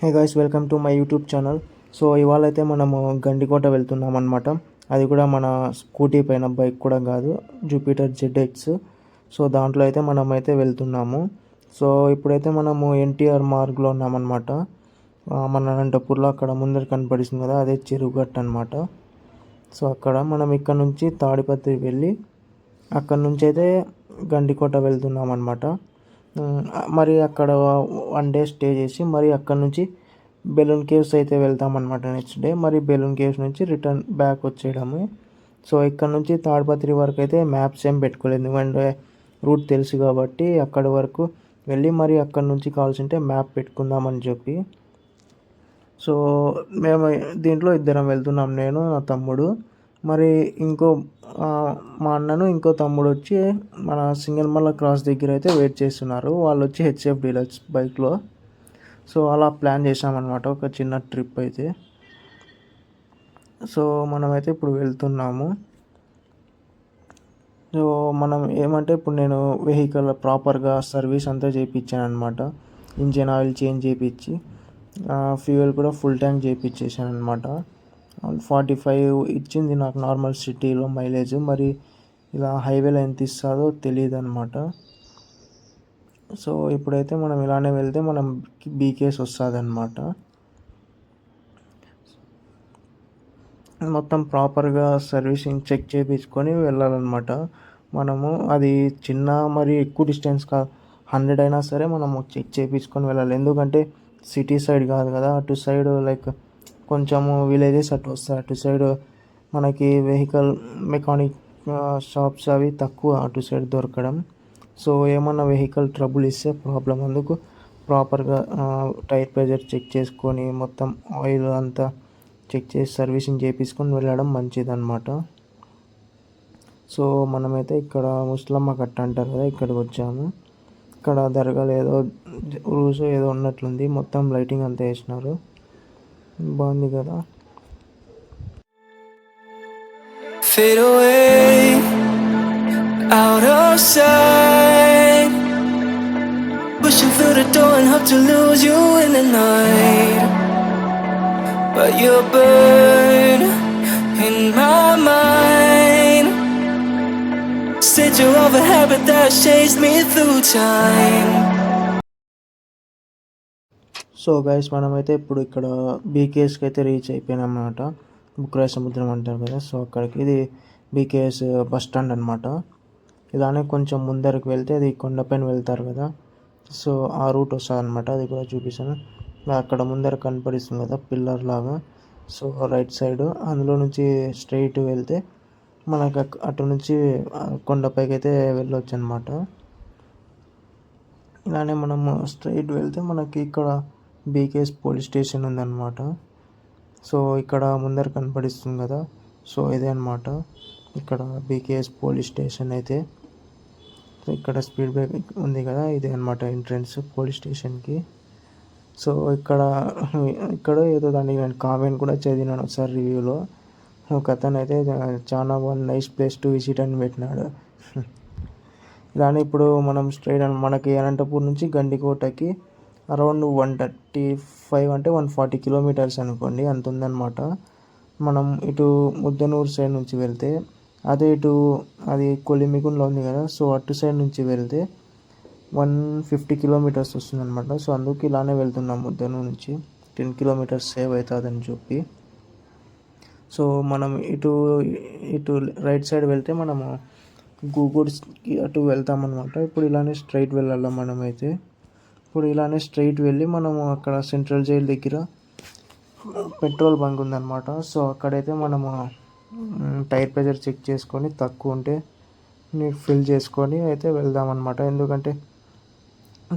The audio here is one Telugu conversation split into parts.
Hey guys, welcome to my YouTube channel. So ఇవాళ అయితే మనము గండికోట వెళ్తున్నాం అనమాట. అది కూడా మన స్కూటీ పైన, బైక్ కూడా కాదు, జూపిటర్ ZX. సో దాంట్లో అయితే మనమైతే వెళ్తున్నాము. సో ఇప్పుడైతే మనము ఎన్టీఆర్ మార్గ్లో ఉన్నామన్నమాట. మన అనంతపూర్లో అక్కడ ముందర కనపడిస్తుంది కదా, అదే చెరువుగట్టు అనమాట. సో అక్కడ మనం ఇక్కడ నుంచి తాడిపత్రి వెళ్ళి అక్కడ నుంచి అయితే గండికోట వెళ్తున్నాం అనమాట. మరి అక్కడ 1 డే స్టే చేసి మరి అక్కడ నుంచి బెలూన్ కేవ్స్ అయితే వెళ్తామన్నమాట నెక్స్ట్ డే. మరి బెలూన్ కేవ్స్ నుంచి రిటర్న్ బ్యాక్ వచ్చేయడము. సో ఇక్కడ నుంచి తాడిపత్రి వరకు అయితే మ్యాప్స్ ఏం పెట్టుకోలేదు, ఎందుకంటే రూట్ తెలుసు కాబట్టి అక్కడి వరకు వెళ్ళి మరి అక్కడ నుంచి కావాల్సింటే మ్యాప్ పెట్టుకుందామని చెప్పి. సో మేము దీంట్లో ఇద్దరం వెళ్తున్నాం, నేను నా తమ్ముడు. మరి మా అన్నను ఇంకో తమ్ముడు వచ్చి మన సింగల్మల్ల క్రాస్ దగ్గర అయితే వెయిట్ చేస్తున్నారు. వాళ్ళు వచ్చి HF డీలక్స్ బైక్లో. సో అలా ప్లాన్ చేసామన్నమాట, ఒక చిన్న ట్రిప్ అయితే. సో మనమైతే ఇప్పుడు వెళ్తున్నాము. సో మనం ఏమంటే ఇప్పుడు నేను వెహికల్ ప్రాపర్గా సర్వీస్ అంతా చేయించాను అనమాట. ఇంజిన్ ఆయిల్ చేంజ్ చేయించి ఫ్యూయల్ కూడా ఫుల్ ట్యాంక్ చేయించేసాను అనమాట. 45 ఇచ్చింది నాకు నార్మల్ సిటీలో మైలేజ్. మరి ఇలా హైవేలో ఎంత ఇస్తుందో తెలియదు అనమాట. సో ఇప్పుడైతే మనం ఇలానే వెళ్తే మనం BKS వస్తుంది అనమాట. మొత్తం ప్రాపర్గా సర్వీసింగ్ చెక్ చేయించుకొని వెళ్ళాలన్నమాట మనము. అది చిన్న మరి ఎక్కువ డిస్టెన్స్ 100 అయినా సరే మనము చెక్ చేయించుకొని వెళ్ళాలి. ఎందుకంటే సిటీ సైడ్ కాదు కదా, అటు సైడ్ లైక్ కొంచెము విలేజెస్ అటు వస్తాయి. అటు సైడ్ మనకి వెహికల్ మెకానిక్ షాప్స్ అవి తక్కువ అటు సైడ్ దొరకడం. సో ఏమన్నా వెహికల్ ట్రబుల్ ఇస్తే ప్రాబ్లం. అందుకు ప్రాపర్గా టైర్ ప్రెజర్ చెక్ చేసుకొని మొత్తం ఆయిల్ అంతా చెక్ చేసి సర్వీసింగ్ చేయించుకొని వెళ్ళడం మంచిదన్నమాట. సో మనమైతే ఇక్కడ ముస్లమ్మ కట్ట అంటారు కదా, ఇక్కడికి వచ్చాము. ఇక్కడ దర్గాలో ఏదో రూల్స్ ఏదో ఉన్నట్లుంది, మొత్తం లైటింగ్ అంతా వేసినారు, బాగుంది కదా. Fade away, out of sight, pushing through the door and hope to lose you in the night. But you burn in my mind. Said you have a habit that chased me through time. So guys, మనమైతే ఇప్పుడు ఇక్కడ BKSకి అయితే రీచ్ అయిపోయినాం అన్నమాట. బుక్రాయ సముద్రం అంటారు కదా, సో అక్కడికి. ఇది BKS బస్ స్టాండ్ అనమాట. ఇలానే కొంచెం ముందరకు వెళ్తే అది కొండపైన వెళ్తారు కదా, సో ఆ రూట్ వస్తుంది అనమాట. అది కూడా చూపిస్తాను. అక్కడ ముందర కనపడిస్తుంది కదా పిల్లర్ లాగా, సో రైట్ సైడ్ అందులో నుంచి స్ట్రైట్ వెళ్తే మనకు అటు నుంచి కొండపైకి అయితే వెళ్ళొచ్చు అనమాట. ఇలానే మనము స్ట్రైట్ వెళ్తే మనకి ఇక్కడ BKS పోలీస్ స్టేషన్ ఉందన్నమాట. సో ఇక్కడ ముందర కనపడిస్తుంది కదా, సో ఇదే అనమాట ఇక్కడ BKS పోలీస్ స్టేషన్ అయితే. సో ఇక్కడ స్పీడ్ బ్రేక్ ఉంది కదా, ఇదే అనమాట ఎంట్రన్స్ పోలీస్ స్టేషన్కి. సో ఇక్కడ ఏదో దానికి నేను కామెంట్ కూడా చదివినాను ఒకసారి రివ్యూలో. ఒక అతను అయితే చాలా నైస్ ప్లేస్ టు విజిట్ అని పెట్టినాడు. ఇలానే ఇప్పుడు మనం స్ట్రైట్ మనకి అనంతపూర్ నుంచి గండికోటకి అరౌండ్ 135 అంటే 140 కిలోమీటర్స్ అనుకోండి, అంత ఉందన్నమాట. మనం ఇటు ముద్దనూరు సైడ్ నుంచి వెళ్తే, అదే ఇటు అది కొలిమిగుండ్లో ఉంది కదా, సో అటు సైడ్ నుంచి వెళ్తే 150 కిలోమీటర్స్ వస్తుందన్నమాట. సో అందుకు ఇలానే వెళ్తున్నాం ముద్దనూరు నుంచి, 10 కిలోమీటర్స్ సేవ్ అవుతుందని చెప్పి. సో మనం ఇటు రైట్ సైడ్ వెళ్తే మనము గూగుడ్స్కి అటు వెళ్తామన్నమాట. ఇప్పుడు ఇలానే స్ట్రైట్ వెళ్ళాలి మనమైతే. ఇప్పుడు ఇలానే స్ట్రైట్ వెళ్ళి మనము అక్కడ సెంట్రల్ జైల్ దగ్గర పెట్రోల్ బంక్ ఉందన్నమాట. సో అక్కడైతే మనము టైర్ ప్రెజర్ చెక్ చేసుకొని తక్కువ ఉంటే ఫిల్ చేసుకొని అయితే వెళ్దామన్నమాట. ఎందుకంటే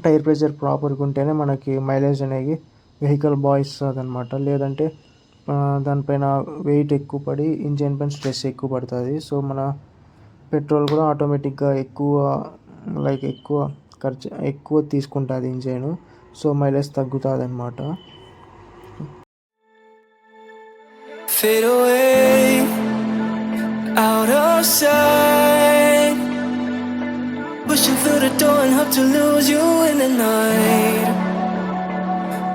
టైర్ ప్రెజర్ ప్రాపర్గా ఉంటేనే మనకి మైలేజ్ అనేది వెహికల్ బాగా ఇస్తుంది అనమాట. లేదంటే దానిపైన వెయిట్ ఎక్కువ పడి ఇంజిన్ పైన స్ట్రెస్ ఎక్కువ పడుతుంది. సో మన పెట్రోల్ కూడా ఆటోమేటిక్గా ఎక్కువ తీసుకుంటుంది ఇంజిన్. సో మైలేజ్ తగ్గుతుంది అనమాట. Fade away, out of sight, pushing through the door and hope to lose you in the night.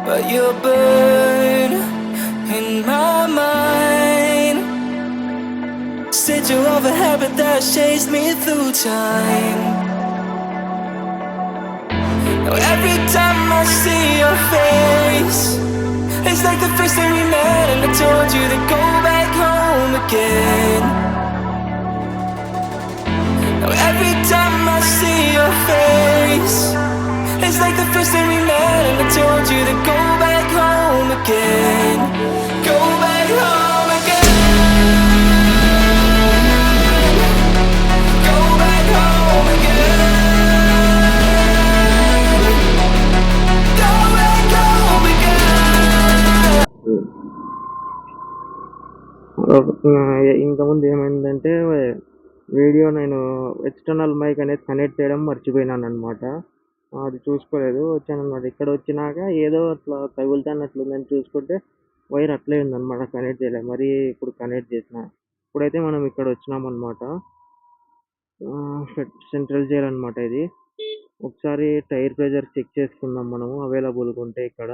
but you burn in my mind. Said you have a habit that chased me through time. Now every time I see your face, it's like the first time we met and I told you to go back home again. Now every time I see your face, it's like the first time we met and I told you to go back home again. Go back home again. Go back home again. Go back home again. ఇంతకుముందు ఏమైందంటే వీడియో నేను ఎక్స్టర్నల్ మైక్ అనేది కనెక్ట్ చేయడం మర్చిపోయినాను అనమాట. అది చూసుకోలేదు. వచ్చానన్నమాట. ఇక్కడ వచ్చినాక ఏదో అట్లా తగులుతున్నట్లుందని చూసుకుంటే వైర్ అట్లే ఉందన్నమాట. కనెక్ట్ చేయలే. మరి ఇప్పుడు కనెక్ట్ చేసిన. ఇప్పుడైతే మనం ఇక్కడ వచ్చినామన్నమాట. సెంట్రల్ జైల్ అనమాట ఇది. ఒకసారి టైర్ ప్రెజర్ చెక్ చేసుకుందాం మనము అవైలబుల్గా ఉంటే ఇక్కడ.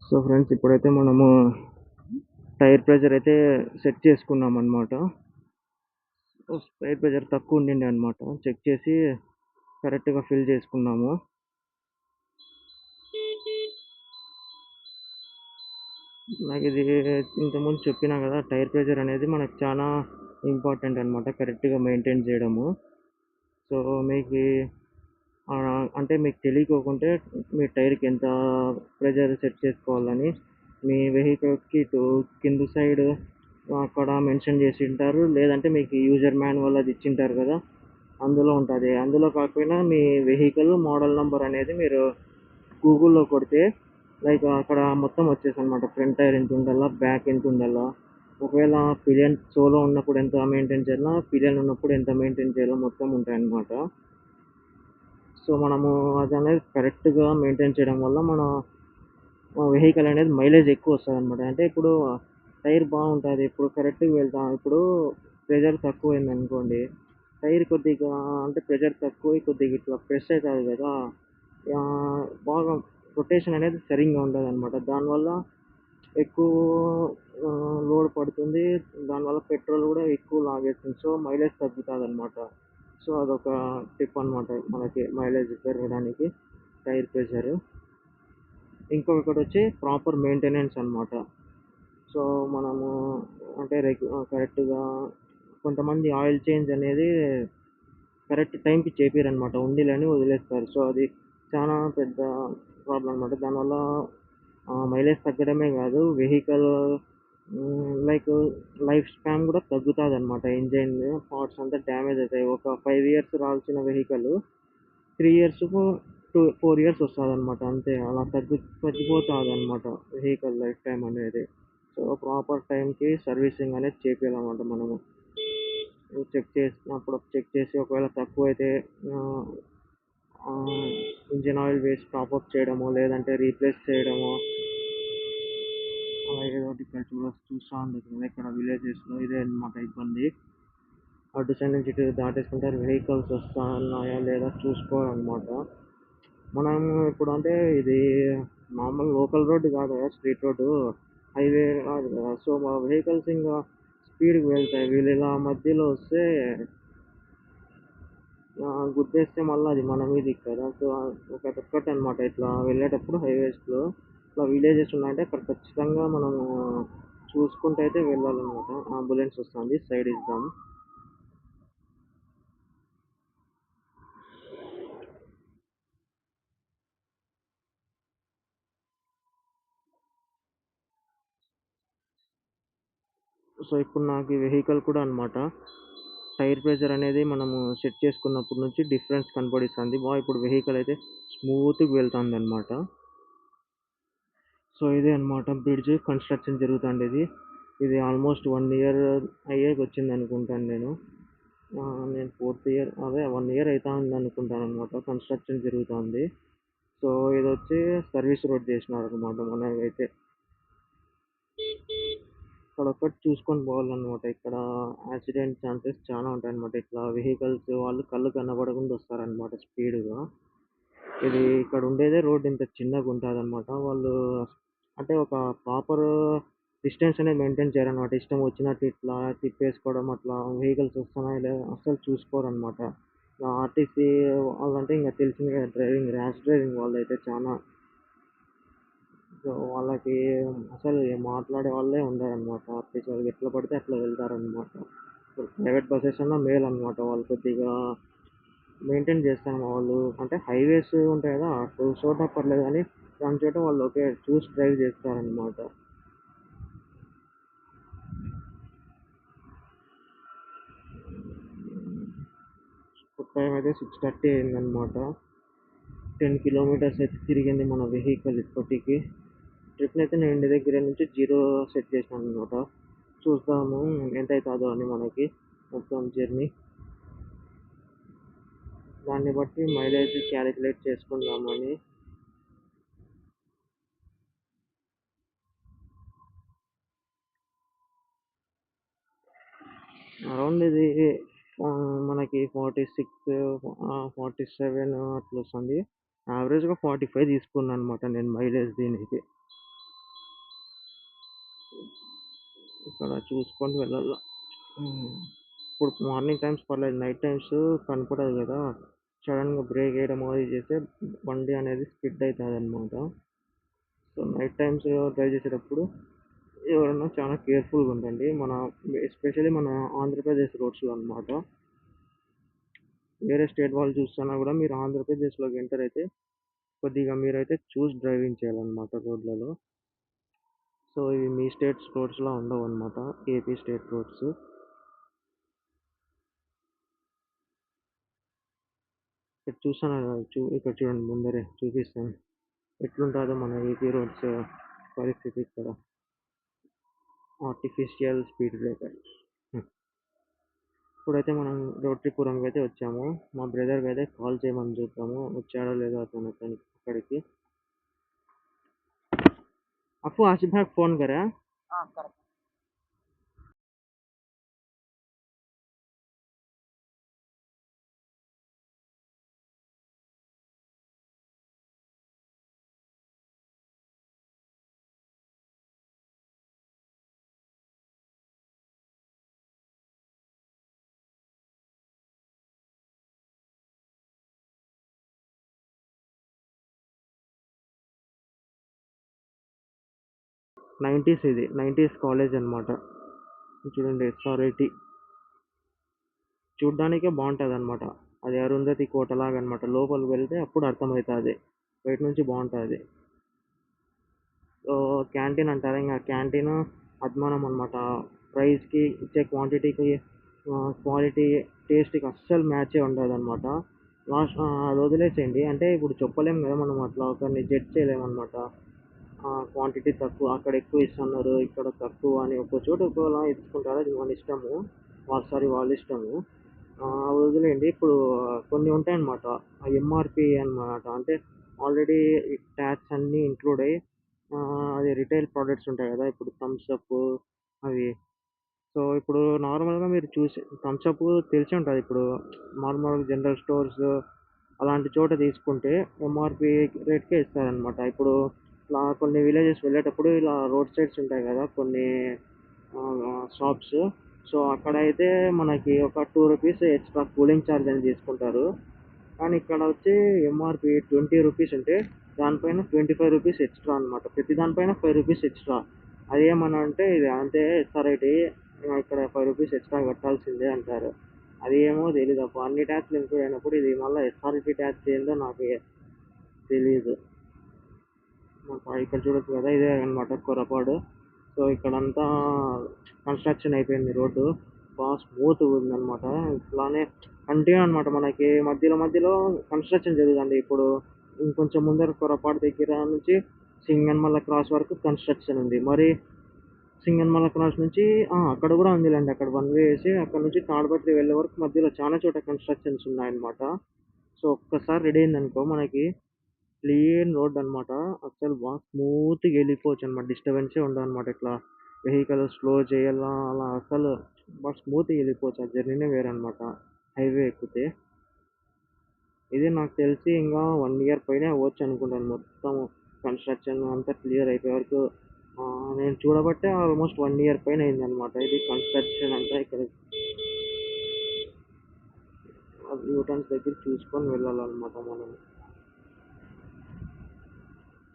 సో ఫ్రెండ్స్, ఇప్పుడైతే మనము టైర్ ప్రెజర్ అయితే సెట్ చేసుకున్నాం అనమాట. టైర్ ప్రెజర్ తక్కువ ఉండిండే అనమాట. చెక్ చేసి కరెక్ట్గా ఫిల్ చేసుకున్నాము. నాకు ఇది ఇంతకుముందు చెప్పినా కదా, టైర్ ప్రెజర్ అనేది మనకు చాలా ఇంపార్టెంట్ అనమాట కరెక్ట్గా మెయింటైన్ చేయడము. సో మీకు అంటే మీకు తెలియకోకుంటే మీ టైర్కి ఎంత ప్రెజర్ సెట్ చేసుకోవాలని మీ వెహికల్కి కింద సైడ్ అక్కడ మెన్షన్ చేసి ఉంటారు. లేదంటే మీకు యూజర్ మాన్యువల్ అది ఇచ్చింటారు కదా, అందులో ఉంటుంది. అందులో కాకపోయినా మీ వెహికల్ మోడల్ నెంబర్ అనేది మీరు గూగుల్లో కొడితే లైక్ అక్కడ మొత్తం వచ్చేసి అనమాట. ఫ్రంట్ టైర్ ఎంత ఉండాలా, బ్యాక్ ఎంత ఉండాలా, ఒకవేళ పిలియన్ సోలో ఉన్నప్పుడు ఎంత మెయింటైన్ చేయాలా, పిలియన్ ఉన్నప్పుడు ఎంత మెయింటైన్ చేయాలో మొత్తం ఉంటాయి అన్నమాట. సో మనము అది అనేది కరెక్ట్గా మెయింటైన్ చేయడం వల్ల మన వెహికల్ అనేది మైలేజ్ ఎక్కువ వస్తుంది అనమాట. అంటే ఇప్పుడు టైర్ బాగుంటుంది, ఇప్పుడు కరెక్ట్గా వెళ్తాం. ఇప్పుడు ప్రెజర్ తక్కువైంది అనుకోండి, టైర్ కొద్దిగా అంటే ప్రెజర్ తక్కువ కొద్దిగా ఇట్లా ప్రెస్ అవుతుంది కదా, బాగా రొటేషన్ అనేది సరిగ్గా ఉండదు అనమాట. దానివల్ల ఎక్కువ లోడ్ పడుతుంది. దానివల్ల పెట్రోల్ కూడా ఎక్కువ లాగేస్తుంది. సో మైలేజ్ తగ్గుతుంది అనమాట. సో అదొక టిప్ అనమాట మనకి మైలేజ్ పెరగడానికి టైర్ ప్రెషర్. ఇంకొకటి వచ్చి ప్రాపర్ మెయింటెనెన్స్ అనమాట. సో మనము అంటే కరెక్ట్గా కొంతమంది ఆయిల్ చేంజ్ అనేది కరెక్ట్ టైంకి చేపిరనమాట, ఉండిలని వదిలేస్తారు. సో అది చాలా పెద్ద ప్రాబ్లం అనమాట. దానివల్ల మైలేజ్ తగ్గడమే కాదు, వెహికల్ లైక్ లైఫ్ స్పాన్ కూడా తగ్గుతుంది అనమాట. ఇంజన్ పార్ట్స్ అంతా డ్యామేజ్ అవుతాయి. ఒక 5 ఇయర్స్ రావాల్సిన వెహికల్ 3 ఇయర్స్కు 4 ఇయర్స్ వస్తుంది అనమాట. అంతే, అలా తగ్గిపోతుంది అనమాట వెహికల్ లైఫ్ టైం అనేది. సో ప్రాపర్ టైంకి సర్వీసింగ్ అనేది చేయాలన్నమాట. మనము చెక్ చేసి ఒకవేళ తక్కువ అయితే ఇంజిన్ ఆయిల్ వేసి టాప్అప్ చేయడము, లేదంటే రీప్లేస్ చేయడము, అలా ఏదో ఒకటి ఇక్కడ చూస్తూ ఉంటుంది. ఇక్కడ విలేజెస్లో ఇదే అనమాట ఇబ్బంది. అటు సైడ్ నుంచి ఇటు దాటేసుకుంటారు, వెహికల్స్ వస్తున్నాయా లేదా చూసుకోవాలన్నమాట. మనం ఇప్పుడు అంటే ఇది మామూలు లోకల్ రోడ్డు కాదు కదా, స్ట్రీట్ రోడ్డు, హైవే కాదు కదా. సో మా వెహికల్స్ ఇంకా స్పీడ్కి వెళ్తాయి. వీళ్ళు ఇలా మధ్యలో వస్తే గుద్దేస్తే మళ్ళీ అది మన మీదకి కదా. సో ఒక్కటి అనమాట. ఇట్లా వెళ్ళేటప్పుడు హైవేస్లో ఇట్లా విలేజెస్ ఉన్నాయంటే అక్కడ ఖచ్చితంగా మనము చూసుకుంటూ అయితే వెళ్ళాలన్నమాట. అంబులెన్స్ వస్తుంది, సైడ్ ఇద్దాం. సో ఇప్పుడు నాకు ఈ వెహికల్ కూడా అనమాట టైర్ ప్రెషర్ అనేది మనము సెట్ చేసుకున్నప్పటి నుంచి డిఫరెన్స్ కనపడిస్తుంది. ఇప్పుడు వెహికల్ అయితే స్మూత్గా వెళ్తుంది అనమాట. సో ఇదే అనమాట బ్రిడ్జ్ కన్స్ట్రక్షన్ జరుగుతుంది. ఇది ఆల్మోస్ట్ 1 ఇయర్ అయ్యేకి వచ్చింది అనుకుంటాను. నేను 4th ఇయర్, అదే 1 ఇయర్ అవుతుంది అనుకుంటాను అనమాట. కన్స్ట్రక్షన్ జరుగుతుంది. సో ఇది వచ్చి సర్వీస్ రోడ్ చేసినారు అనమాట మనకైతే. ఇక్కడ ఒక్కటి చూసుకొని పోవాలన్నమాట. ఇక్కడ యాక్సిడెంట్ ఛాన్సెస్ చాలా ఉంటాయన్నమాట. ఇట్లా వెహికల్స్ వాళ్ళు కళ్ళు కనపడకుండా వస్తారన్నమాట స్పీడ్‌గా. ఇది ఇక్కడ ఉండేదే రోడ్ ఇంత చిన్నగుంటాదన్నమాట. వాళ్ళు అంటే ఒక ప్రాపర్ డిస్టెన్స్ అనేది మెయింటైన్ చేయరన్నమాట. ఇష్టం వచ్చినట్టు ఇట్లా తిప్పేసుకోవడం అట్లా వెహికల్స్ వస్తున్నాయో లేదో అస్సలు చూసుకోరన్నమాట. ఆర్టీసీ వాళ్ళంటే ఇంక తెలిసిందే కదా! ర్యాష్ డ్రైవింగ్ వాళ్ళైతే చానా. సో, వాళ్ళకి అసలు మాట్లాడే వాళ్ళే ఉండరనమాట. ఆర్టీసీ వాళ్ళకి ఎట్లా పడితే అట్లా వెళ్తారనమాట. ఇప్పుడు ప్రైవేట్ బసెస్ అన్నా మేలనమాట. వాళ్ళు కొద్దిగా మెయింటైన్ చేస్తారు మా వాళ్ళు. అంటే హైవేస్ ఉంటాయి కదా! అటు చోట పర్లేదు గానీ, దాని చోట వాళ్ళు ఓకే చూసి డ్రైవ్ చేస్తారనమాట. ఇప్పుడు టైం అయితే 6:30 అయిందనమాట. 10 కిలోమీటర్స్ అయితే తిరిగింది మన వెహికల్ ఇప్పటికి. ట్రిప్‌నైతే నేను ఇంటి దగ్గర నుంచి 0 సెట్ చేశాననమాట. చూద్దాము ఎంతైతాదో అని మనకి మొత్తం జర్నీ. దాన్ని బట్టి మైలేజ్ క్యాలిక్యులేట్ చేసుకుందామని. అరౌండ్ ఇది మనకి 46 47 అట్లొస్తుంది. యావరేజ్‌గా 45 తీసుకున్నాననమాట నేను మైలేజ్ దీనికి. ఇక్కడ చూసుకొని వెళ్ళాల. హ్మ్. ఇప్పుడు మార్నింగ్ టైమ్స్ పర్లేదు. నైట్ టైమ్స్ కనపడదు గదా! సడెన్‌గా బ్రేక్ ఏయడం అది చేస్తే బండి అనేది స్కిడ్ అయితాదనమాట. సో, నైట్ టైమ్స్ డ్రైవ్ చేసేటప్పుడు ఎవరైనా చాలా కేర్‌ఫుల్‌గా ఉండండి. ఎస్పెషల్లీ మన ఆంధ్రప్రదేశ్ రోడ్స్‌లో అనమాట. వేరే స్టేట్ వాళ్ళు చూస్తున్నా గూడా మీరు ఆంధ్రప్రదేశ్‌లోకి ఎంటర్ అయితే కొద్దిగా మీరైతే చూసి డ్రైవింగ్ చేయాలనమాట రోడ్లలో. సో, ఇవి మీ స్టేట్స్ రోడ్స్‌లా ఉండవనమాట. AP state roads. ఇక్కడ చూస్తున్నారు కదా! ఇక్కడ చూడండి ముందరే చూపిస్తాను. ఎట్లుంటాదో మన ఏపీ రోడ్స్ పరిస్థితి ఇక్కడ. Artificial speed breaker. హ్మ్. ఇప్పుడైతే మనం రోటరీపురంకైతే వచ్చాము. మా బ్రదర్‌కైతే కాల్ చేయమని చూద్దాము. వచ్చాడో లేదో అక్కడికి. అప్పు आसिफ भाई फ़ोन करा। हाँ कर ఇది 90స్ కాలేజ్ అన్నమాట. చూడండి ఎస్ఆర్ఐటి. చూడ్డానికే బావుంటదన్నమాట. అది అరుంధతి కోటలాగా అన్నమాట. లోపలికి వెళ్తే అప్పుడు అర్థమైతాది. బయట నుంచి బావుంటాది. సో, క్యాంటీన్ అంటారా? ఇంగ క్యాంటీన్ అద్మానం అన్నమాట. ప్రైస్‌కి, ఇచ్చే క్వాంటిటీకి క్వాలిటీ, టేస్ట్‌కి అస్సలు మ్యాచే ఉండదన్నమాట. అది వదిలేసేయండి. అంటే ఇప్పుడు చెప్పలేం గదా! మనం అట్లా ఒకరిని జడ్జ్ చేయలేమన్నమాట. క్వాంటిటీ తక్కువ, అక్కడ ఎక్కువ ఇస్తున్నారు, ఇక్కడ తక్కువ అని ఒక్కో చోట ఒక్కోలా ఇచ్చుకుంటారు. అది మన ఇష్టము. వాళ్ళ ఇష్టము. అవి వదిలేయండి. ఇప్పుడు కొన్ని ఉంటాయన్నమాట. ఎంఆర్‌పీ అన్నమాట. అంటే ఆల్రెడీ ఈ ట్యాక్స్ అన్నీ ఇంక్లూడ్ అయ్యి అది రిటైల్ ప్రొడక్ట్స్ ఉంటాయి గదా! ఇప్పుడు థమ్స్ అప్ అవి. సో, ఇప్పుడు నార్మల్‌గా మీరు చూసి థమ్స్ అప్ తెలిసే ఉంటది. ఇప్పుడు నార్మల్‌గా జనరల్ స్టోర్స్ అలాంటి చోట తీసుకుంటే ఎంఆర్‌పీ రేట్‌కే ఇస్తారనమాట. ఇప్పుడు ఇట్లా కొన్ని విలేజెస్ వెళ్ళేటప్పుడు ఇలా రోడ్ సైడ్స్ ఉంటాయి గదా! కొన్ని షాప్స్. సో, అక్కడైతే మనకి ఒక రూ. 2 ఎక్స్‌ట్రా కూలింగ్ చార్జ్ అని తీసుకుంటారు. కానీ ఇక్కడ వచ్చి ఎంఆర్‌పీ రూ. 20 ఉంటే దానిపైన రూ. 25 ఎక్స్‌ట్రా అనమాట. ప్రతి దానిపైన రూ. 5 ఎక్స్‌ట్రా. అదేమన్నా అంటే ఇది అంతే ఎస్ఆర్ఐటీ ఇక్కడ రూ. 5 ఎక్స్‌ట్రా కట్టాల్సిందే అంటారు. అది ఏమో తెలీదప్పా. అన్ని ట్యాక్స్‌లు ఇంక్లూడ్ అయినప్పుడు ఇది మళ్ళా ఎస్ఆర్ఐటీ ట్యాక్స్ ఏందో నాకు తెలీదు. ఇక్కడ చూడొచ్చు కదా! ఇదే అన్నమాట కొర్రపాడు. సో, ఇక్కడంతా కన్‌స్ట్రక్షన్ అయిపోయింది రోడ్డు. స్మూత్‌గా ఉందన్నమాట. ఇట్లానే కంటిన్యూ అన్నమాట. మనకి మధ్యలో కన్‌స్ట్రక్షన్ జరుగుతుంది. ఇప్పుడు ఇంకొంచెం ముందర కొర్రపాడు దగ్గర నుంచి సింగనమల క్రాస్ వరకు కన్‌స్ట్రక్షన్ ఉంది. మరి సింగనమల క్రాస్ నుంచి అక్కడ గూడా ఉందిలెండి. అక్కడ వన్ వే ఏసి అక్కడి నుంచి తాడపత్రి వెళ్ళే వరకు మధ్యలో చాలా చోట కన్‌స్ట్రక్షన్స్ ఉన్నాయన్నమాట. సో, ఒక్కసారి రెడీ అయిందనుకో మనకి ప్లెయిన్ రోడ్ అన్నమాట. అస్సలు స్మూత్‌గా ఎళ్ళిపోవచ్చన్నమాట. డిస్టర్బెన్సే ఉండదన్నమాట. ఇట్లా వెహికల్ స్లో చేయాలా అలా అసలు బాగా స్మూత్గా వెళ్ళిపోవచ్చు. ఆ జర్నీనే వేరనమాట హైవే ఎక్కితే. ఇది నాకు తెలిసి ఇంకా 1 ఇయర్ పైనే అవ్వచ్చు అనుకుంటాను, మొత్తం కన్స్ట్రక్షన్ అంతా క్లియర్ అయిపోయే వరకు. నేను చూడబట్టే ఆల్మోస్ట్ 1 ఇయర్ పైన అయిందనమాట ఇది కన్స్ట్రక్షన్ అంతా. ఇక్కడ న్యూటన్స్ దగ్గర చూసుకొని వెళ్ళాలన్నమాట మనం.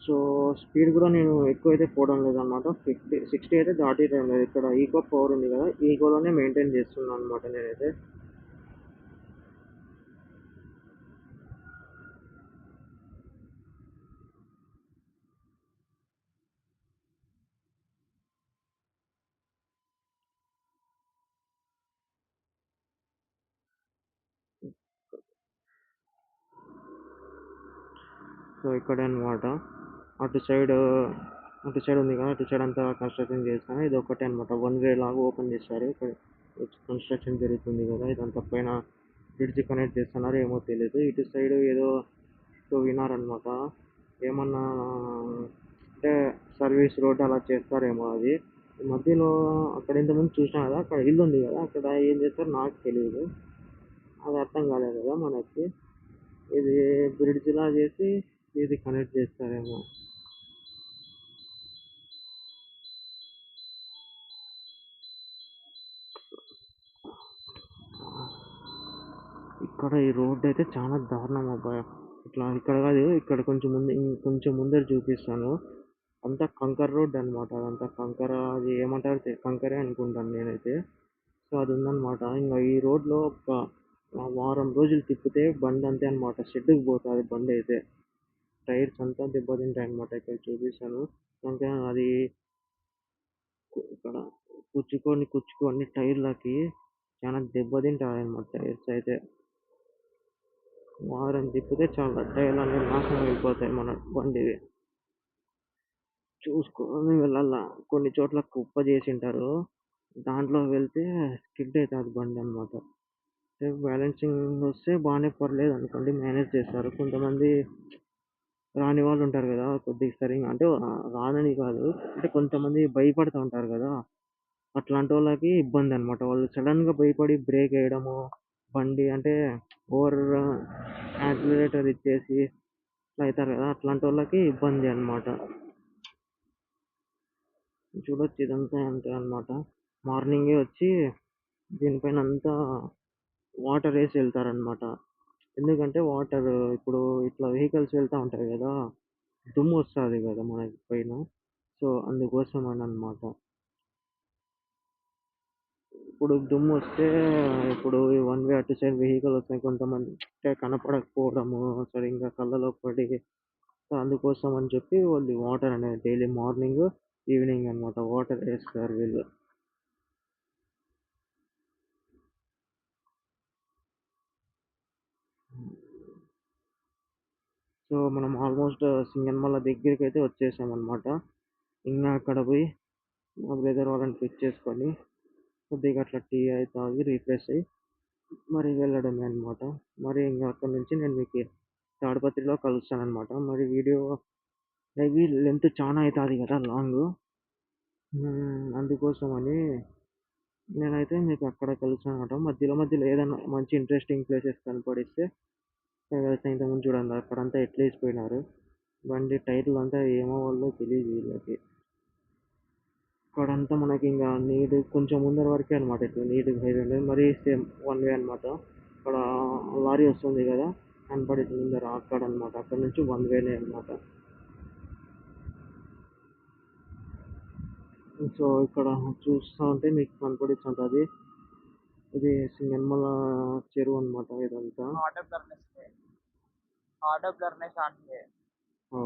సో స్పీడ్ కూడా నేను ఎక్కువైతే పోవడం లేదనమాట. 60 అయితే దాటేయడం లేదు. ఇక్కడ ఈకో పవర్ ఉంది కదా, ఈకోలోనే మెయింటైన్ చేస్తున్నాను అనమాట నేనైతే. సో ఇక్కడే అనమాట. అటు సైడ్ అటు సైడ్ ఉంది కదా, అటు సైడ్ అంతా కన్స్ట్రక్షన్ చేస్తాను. ఇది ఒకటే అనమాట, వన్ వే లాగా ఓపెన్ చేశారు. ఇక్కడ కన్స్ట్రక్షన్ జరుగుతుంది కదా, ఇదంతా పైన బ్రిడ్జ్ కనెక్ట్ చేస్తున్నారు ఏమో తెలియదు. ఇటు సైడ్ ఏదో వినారనమాట, ఏమన్నా అంటే సర్వీస్ రోడ్ అలా చేస్తారేమో అది. ఈ మధ్యలో అక్కడ ఇంతకుముందు చూసినా కదా, అక్కడ ఇల్లు ఉంది కదా, అక్కడ ఏం చేస్తారో నాకు తెలియదు. అది అర్థం కాలేదు కదా మనకి. ఇది బ్రిడ్జ్ లా చేసి ఇది కనెక్ట్ చేస్తారేమో. ఇక్కడ ఈ రోడ్ అయితే చాలా దారుణం అబ్బాయి. ఇట్లా ఇక్కడ కాదు, ఇక్కడ కొంచెం ముందు కొంచెం ముందర చూపిస్తాను. అంతా కంకర్ రోడ్ అనమాట. అదంతా కంకర, అది ఏమంటారు కంకరే అనుకుంటాను నేనైతే. సో అది ఉందన్నమాట. ఇంకా ఈ రోడ్లో ఒక వారం రోజులు తిప్పితే బండి అంతే అనమాట, షెడ్కి పోతుంది బండి అయితే. టైర్స్ అంతా దెబ్బతింటాయి అనమాట. ఇక్కడ చూపిస్తాను. ఇంకా అది ఇక్కడ కుచ్చుకొని టైర్లకి చాలా దెబ్బతింటాయి అనమాట టైర్స్ అయితే. వారం తిప్పితే చాలా టైర్లు అన్నీ నాశనం అయిపోతాయి మన బండివి. చూసుకొని వెళ్ళాలా. కొన్ని చోట్ల కుప్ప చేసింటారు, దాంట్లో వెళ్తే స్కిడ్ అవుతుంది బండి అనమాట. బ్యాలెన్సింగ్ వస్తే బాగానే పర్లేదు అనుకోండి, మేనేజ్ చేస్తారు. కొంతమంది రాని వాళ్ళు ఉంటారు కదా, కొద్దిగా సరిగా అంటే రానని కాదు, అంటే కొంతమంది భయపడుతూ ఉంటారు కదా, అట్లాంటి వాళ్ళకి ఇబ్బంది అనమాట. వాళ్ళు సడన్గా భయపడి బ్రేక్ వేయడము, బండి అంటే ఓవర్ యాక్సిలరేటర్ ఇచ్చేసి ఇట్లా అవుతారు కదా, అట్లాంటి వాళ్ళకి ఇబ్బంది అనమాట. చూడొచ్చు ఇదంతా అంతే అనమాట. మార్నింగే వచ్చి దీనిపైన అంతా వాటర్ వేసి వెళ్తారనమాట. ఎందుకంటే వాటర్ ఇప్పుడు ఇట్లా వెహికల్స్ వెళ్తూ ఉంటాయి కదా, దుమ్ము వస్తుంది కదా మనకి పైన. సో అందుకోసం అని అనమాట. ఇప్పుడు దుమ్ము వస్తే ఇప్పుడు వన్ వే అటు సైడ్ వెహికల్ వస్తాయి, కొంతమంది అంటే కనపడకపోవడము సరిగ్గా కళ్ళలో పడి. సో అందుకోసం అని చెప్పి వాళ్ళు వాటర్ అనేది డైలీ మార్నింగ్ ఈవినింగ్ అనమాట వాటర్ వేస్తారు వీళ్ళు. సో మనం ఆల్మోస్ట్ సింగన్మల దగ్గరికి అయితే వచ్చేసాం అనమాట. ఇంకా అక్కడ పోయి మా బ్రదర్ వాళ్ళని పిక్ చేసుకొని కొద్దిగా అట్లా టీ అయి తాగి రిఫ్రెష్ అయ్యి మరి వెళ్ళడమే అనమాట. మరి ఇంకా అక్కడ నుంచి నేను మీకు తాడిపత్రిలో కలుస్తాను అనమాట. మరి వీడియో మేబీ లెంత్ చాలా అవుతుంది కదా, లాంగ్. అందుకోసమని నేనైతే మీకు అక్కడ కలుస్తాను అనమాట. మధ్యలో మధ్యలో ఏదైనా మంచి ఇంట్రెస్టింగ్ ప్లేసెస్ కనపడిస్తే ఇంతకుముందు చూడండి అక్కడంతా ఎట్లా వేసిపోయినారు, బండి టైర్లు అంతా ఏమో వాళ్ళు తెలియదు వీళ్ళకి. అక్కడంతా మనకి ఇంకా నీడ్ కొంచెం ముందర వరకే అనమాట, ఇట్లా నీట్ హైవే ఉండేది. మరీ సేమ్ వన్ వే అనమాట. అక్కడ లారీ వస్తుంది కదా కనపడేది ముందర, అక్కడ అనమాట. అక్కడ నుంచి వన్ వేనే అనమాట. సో ఇక్కడ చూస్తూ ఉంటే మీకు కనపడిస్తుంటుంది, ఇది సింగన్మల చెరువు అనమాట ఇదంతా. ఓ.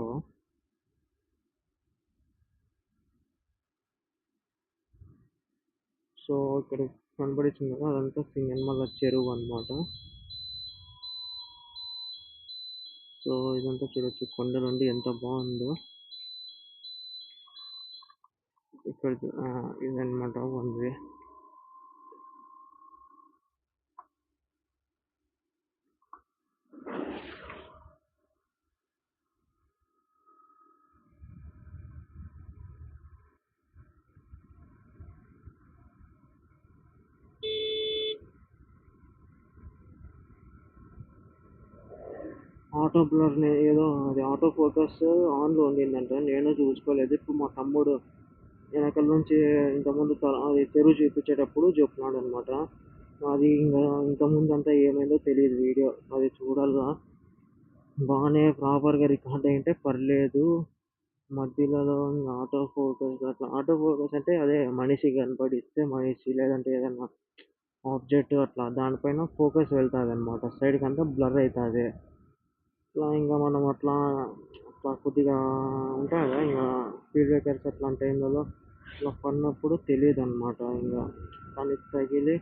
సో ఇక్కడ కనపడిస్తుంది కదా, అదంతా సింగన్మల చెరువు అనమాట. సో ఇదంతా చూడొచ్చు కొండ నుండి ఎంత బాగుందో. ఇక్కడ ఇదనమాట వన్ వే. ఆటో బ్లర్ ఏదో అది ఆటో ఫోకస్ ఆన్లో ఉండిందంట, నేను చూసుకోలేదు. ఇప్పుడు మా తమ్ముడు వెనకాల నుంచి ఇంతకుముందు అది తెరువు చూపించేటప్పుడు చెప్పినాడు అనమాట. అది ఇంకా ఇంతకుముందు అంతా ఏమైందో తెలియదు, వీడియో అది చూడాలిగా. బాగానే ప్రాపర్గా రికార్డ్ అయింటే పర్లేదు. మధ్యలో ఇంక ఆటో ఫోకస్ అట్లా, ఆటో ఫోకస్ అంటే అదే మనిషి కనపడిస్తే మనిషి, లేదంటే ఏదన్నా ఆబ్జెక్ట్ అట్లా దానిపైన ఫోకస్ వెళ్తుంది అనమాట, సైడ్కి అంతా బ్లర్ అవుతుంది. అట్లా ఇంకా మనం అట్లా అట్లా కొద్దిగా ఉంటాయి కదా ఇంకా స్పీడ్ బ్రేకర్స్ అట్లాంటి టైంలలో అట్లా పడినప్పుడు తెలియదు అనమాట. ఇంకా కానీ తగిలి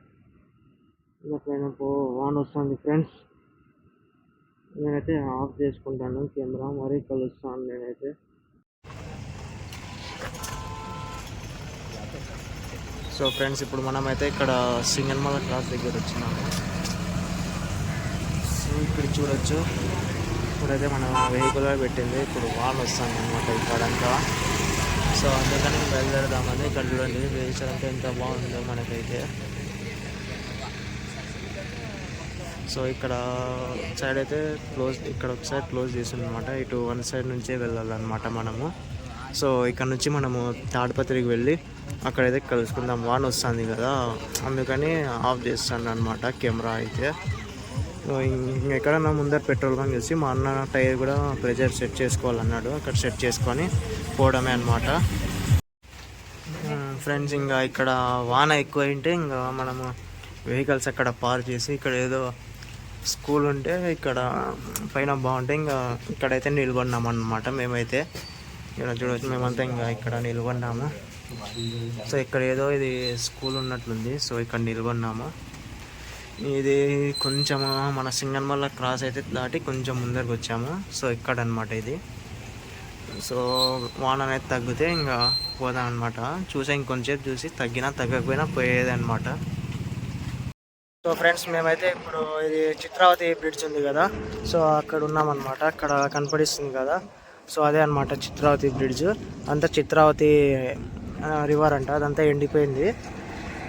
ఇంకా పైన వాన్ వస్తుంది ఫ్రెండ్స్. నేనైతే ఆఫ్ చేసుకుంటాను కెమెరా, మరీ కలుస్తాను నేనైతే. సో ఫ్రెండ్స్, ఇప్పుడు మనమైతే ఇక్కడ సింగన్మల క్రాస్ దగ్గర వచ్చినాము. సో ఇక్కడ చూడొచ్చు, ఇప్పుడైతే మన వెహికల్ పెట్టింది, ఇప్పుడు వాన్ వస్తుంది అనమాట ఇక్కడంతా. సో అందుకని బయలుదేరదామని. ఇక్కడ చూడండి వెహికల్ అంతా ఎంత బాగుందో మనకైతే. సో ఇక్కడ సైడ్ అయితే క్లోజ్, ఇక్కడ ఒక సైడ్ క్లోజ్ చేసింది అనమాట. ఇటు వన్ సైడ్ నుంచే వెళ్ళాలన్నమాట మనము. సో ఇక్కడ నుంచి మనము తాడిపత్రికి వెళ్ళి అక్కడైతే కలుసుకుందాం. వాన్ వస్తుంది కదా, అందుకని ఆఫ్ చేస్తాను అనమాట కెమెరా అయితే. ఇంకెక్కడన్నా ముందర పెట్రోల్ బంక్ చూసి మా అన్న టైర్ కూడా ప్రెజర్ సెట్ చేసుకోవాలన్నాడు, అక్కడ సెట్ చేసుకొని పోవడమే అనమాట. ఫ్రెండ్స్, ఇంకా ఇక్కడ వాన ఎక్కువ అయింటే ఇంకా మనము వెహికల్స్ అక్కడ పార్క్ చేసి, ఇక్కడ ఏదో స్కూల్ ఉంటే ఇక్కడ పైన బాగుంటే ఇంకా ఇక్కడైతే నిలబడినాము అన్నమాట. మేమైతే ఇక్కడ చూడవచ్చు, మేమంతా ఇంకా ఇక్కడ నిలబడినాము. సో ఇక్కడ ఏదో ఇది స్కూల్ ఉన్నట్లుంది, సో ఇక్కడ నిలబడినాము. ఇది కొంచెం మన సింగన్మల్ల క్రాస్ అయితే దాటి కొంచెం ముందరికి వచ్చాము. సో ఇక్కడ అనమాట ఇది. సో వాన అనేది తగ్గితే ఇంకా పోదాం అనమాట. చూసా ఇంకొంచెంసేపు చూసి తగ్గినా తగ్గకపోయినా పోయేది అనమాట. సో ఫ్రెండ్స్, మేమైతే ఇప్పుడు ఇది చిత్రావతి బ్రిడ్జ్ ఉంది కదా, సో అక్కడ ఉన్నామన్నమాట. అక్కడ కనపడిస్తుంది కదా, సో అదే అనమాట చిత్రావతి బ్రిడ్జ్. అంతా చిత్రావతి రివర్ అంట, అదంతా ఎండిపోయింది.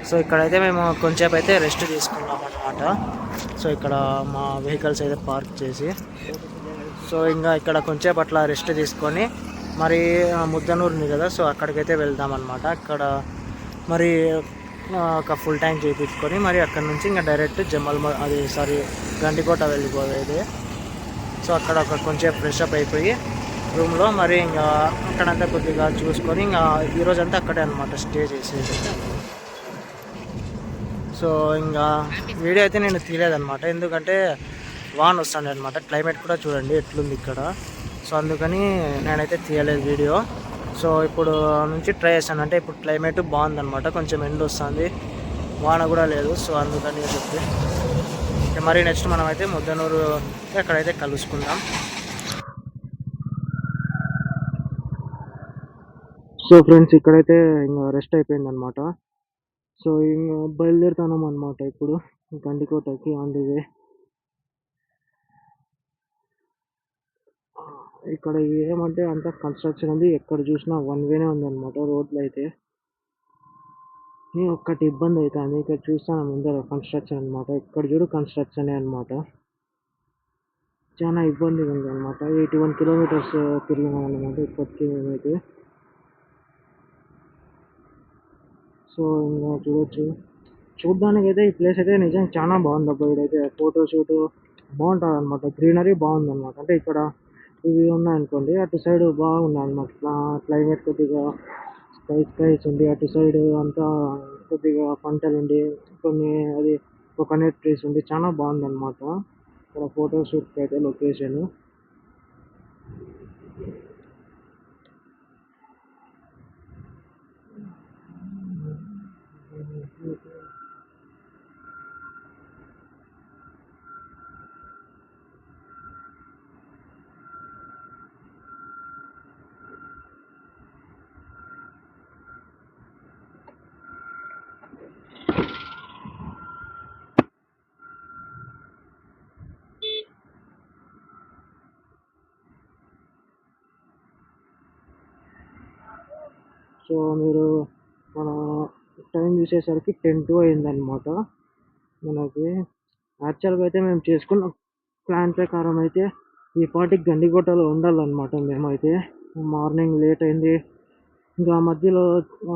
సో ఇక్కడైతే మేము కొంచెంసేపు అయితే రెస్ట్ తీసుకున్నాం అనమాట. సో ఇక్కడ మా వెహికల్స్ అయితే పార్క్ చేసి, సో ఇంకా ఇక్కడ కొంచెంసేపు అట్లా రెస్ట్ తీసుకొని మరి ముద్దనూరు ఉంది కదా, సో అక్కడికైతే వెళ్దామన్నమాట. అక్కడ మరి ఒక ఫుల్ ట్యాంక్ చేయించుకొని మరి అక్కడ నుంచి ఇంకా డైరెక్ట్ గండికోట వెళ్ళిపోయేది. సో అక్కడ ఒక కొంచెం ఫ్రెష్ అప్ అయిపోయి రూమ్లో మరి ఇంకా అక్కడంతా కొద్దిగా చూసుకొని ఇంకా ఈరోజంతా అక్కడే అనమాట స్టే చేసేది. సో ఇంకా వీడియో అయితే నేను తీయలేదన్నమాట, ఎందుకంటే వాన్ వస్తుంది అనమాట. క్లైమేట్ కూడా చూడండి ఎట్లుంది ఇక్కడ, సో అందుకని నేనైతే తీయలేదు వీడియో. సో ఇప్పుడు నుంచి ట్రై చేస్తాను, అంటే ఇప్పుడు క్లైమేట్ బాగుందన్నమాట, కొంచెం ఎండ వస్తుంది, వాన కూడా లేదు. సో అందుకని చెప్పి మరి నెక్స్ట్ మనమైతే ముద్దనూరు అక్కడైతే కలుసుకుందాం. సో ఫ్రెండ్స్, ఇక్కడైతే ఇంకా రెస్ట్ అయిపోయింది అనమాట. సో ఇంకా బయలుదేరుతాం అనమాట ఇప్పుడు గండికోటకి. అందుకే ఇక్కడ ఏమంటే అంతా కన్స్ట్రక్షన్ ఉంది, ఎక్కడ చూసినా వన్ వేనే ఉందన్నమాట రోడ్లు అయితే. ఒక్కటి ఇబ్బంది అవుతుంది, ఇక్కడ చూస్తాను ముందర కన్స్ట్రక్షన్ అనమాట, ఇక్కడ చూడు కన్స్ట్రక్షనే అనమాట. చాలా ఇబ్బందిగా ఉంది అనమాట. 81 కిలోమీటర్స్ తిరిగినాం అనమాట ఇప్పటికీ మేమైతే. సో ఇంకా చూడడానికి అయితే ఈ ప్లేస్ అయితే నిజంగా చాలా బాగుంది అబ్బా. ఇదైతే ఫోటో షూట్ బాగుంటుంది అనమాట, గ్రీనరీ బాగుంది అనమాట. అంటే ఇక్కడ ఇవి ఉన్నాయనుకోండి, అటు సైడ్ బాగున్నాయి అనమాట క్లైమేట్, కొద్దిగా స్కైస్ ఉండి, అటు సైడ్ అంతా కొద్దిగా పంటలు ఉండి, కొన్ని అది కోకోనట్ ట్రీస్ ఉండి చాలా బాగుంది అనమాట ఇక్కడ ఫోటో షూట్కి అయితే లొకేషన్. సో మీరు మన టైం చూసేసరికి 10:02 అయిందనమాట మనకి. యాక్చువల్గా అయితే మేము చేసుకున్న ప్లాన్ ప్రకారం అయితే ఈ పాటికి గండికోటలో ఉండాలన్నమాట మేమైతే. మార్నింగ్ లేట్ అయింది. ఇంకా మధ్యలో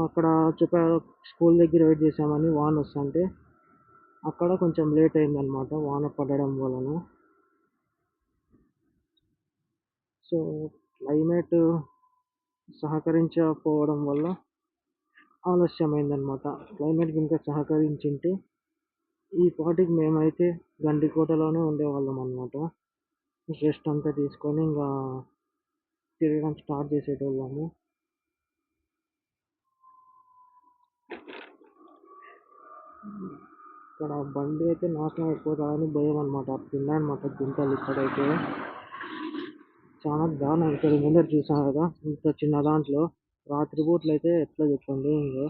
అక్కడ చెప్పారు స్కూల్ దగ్గర వెయిట్ చేసామని వాన వస్తుంటే అక్కడ కొంచెం లేట్ అయిందనమాట వాన పడడం వలన. సో క్లైమేట్ సహకరించకపోవడం వల్ల ఆలస్యమైందనమాట. క్లైమేట్ కనుక సహకరించింటే ఈ పాటికి మేమైతే గండికోటలోనే ఉండేవాళ్ళం అనమాట. రెస్ట్ అంతా తీసుకొని ఇంకా తిరగడం స్టార్ట్ చేసేటోళ్ళము. ఇక్కడ బండి అయితే నాశనం అయిపోతుందని భయం అనమాట. అట్లున్నాయన్నమాట గుంతలు ఇక్కడైతే. చాలా దారుణం. ఇక్కడ ముందర చూసాం కదా ఇంత చిన్న దాంట్లో రాత్రిపూట్లు అయితే ఎట్లా చెప్పండి. ఇంకా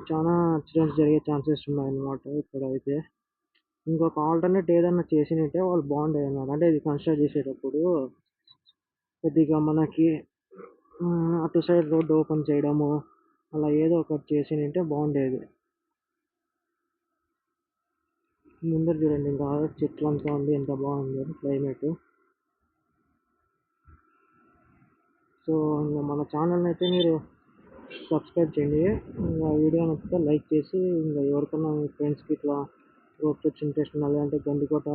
చాలా యాక్సిడెంట్స్ జరిగే ఛాన్సెస్ ఉన్నాయన్నమాట ఇక్కడైతే. ఇంకొక ఆల్టర్నేట్ ఏదన్నా చేసినట్టే వాళ్ళు బాగుండేది అన్నమాట. అంటే ఇది కన్స్ట్రక్ట్ చేసేటప్పుడు కొద్దిగా మనకి అటు సైడ్ రోడ్డు ఓపెన్ చేయడము అలా ఏదో ఒకటి చేసినుంటే బాగుండేది. ముందర చూడండి ఇంకా చెట్లు అంతా ఉంది ఎంత బాగుంది క్లైమేట్. సో ఇంకా మన ఛానల్ని అయితే మీరు సబ్స్క్రైబ్ చేయండి. ఇంకా వీడియో నచ్చితే లైక్ చేసి ఇంకా ఎవరికన్నా మీ ఫ్రెండ్స్కి ఇట్లా రోడ్ ట్రిప్స్ ఇంట్రెస్ట్ ఉన్నా లేదంటే గండికోట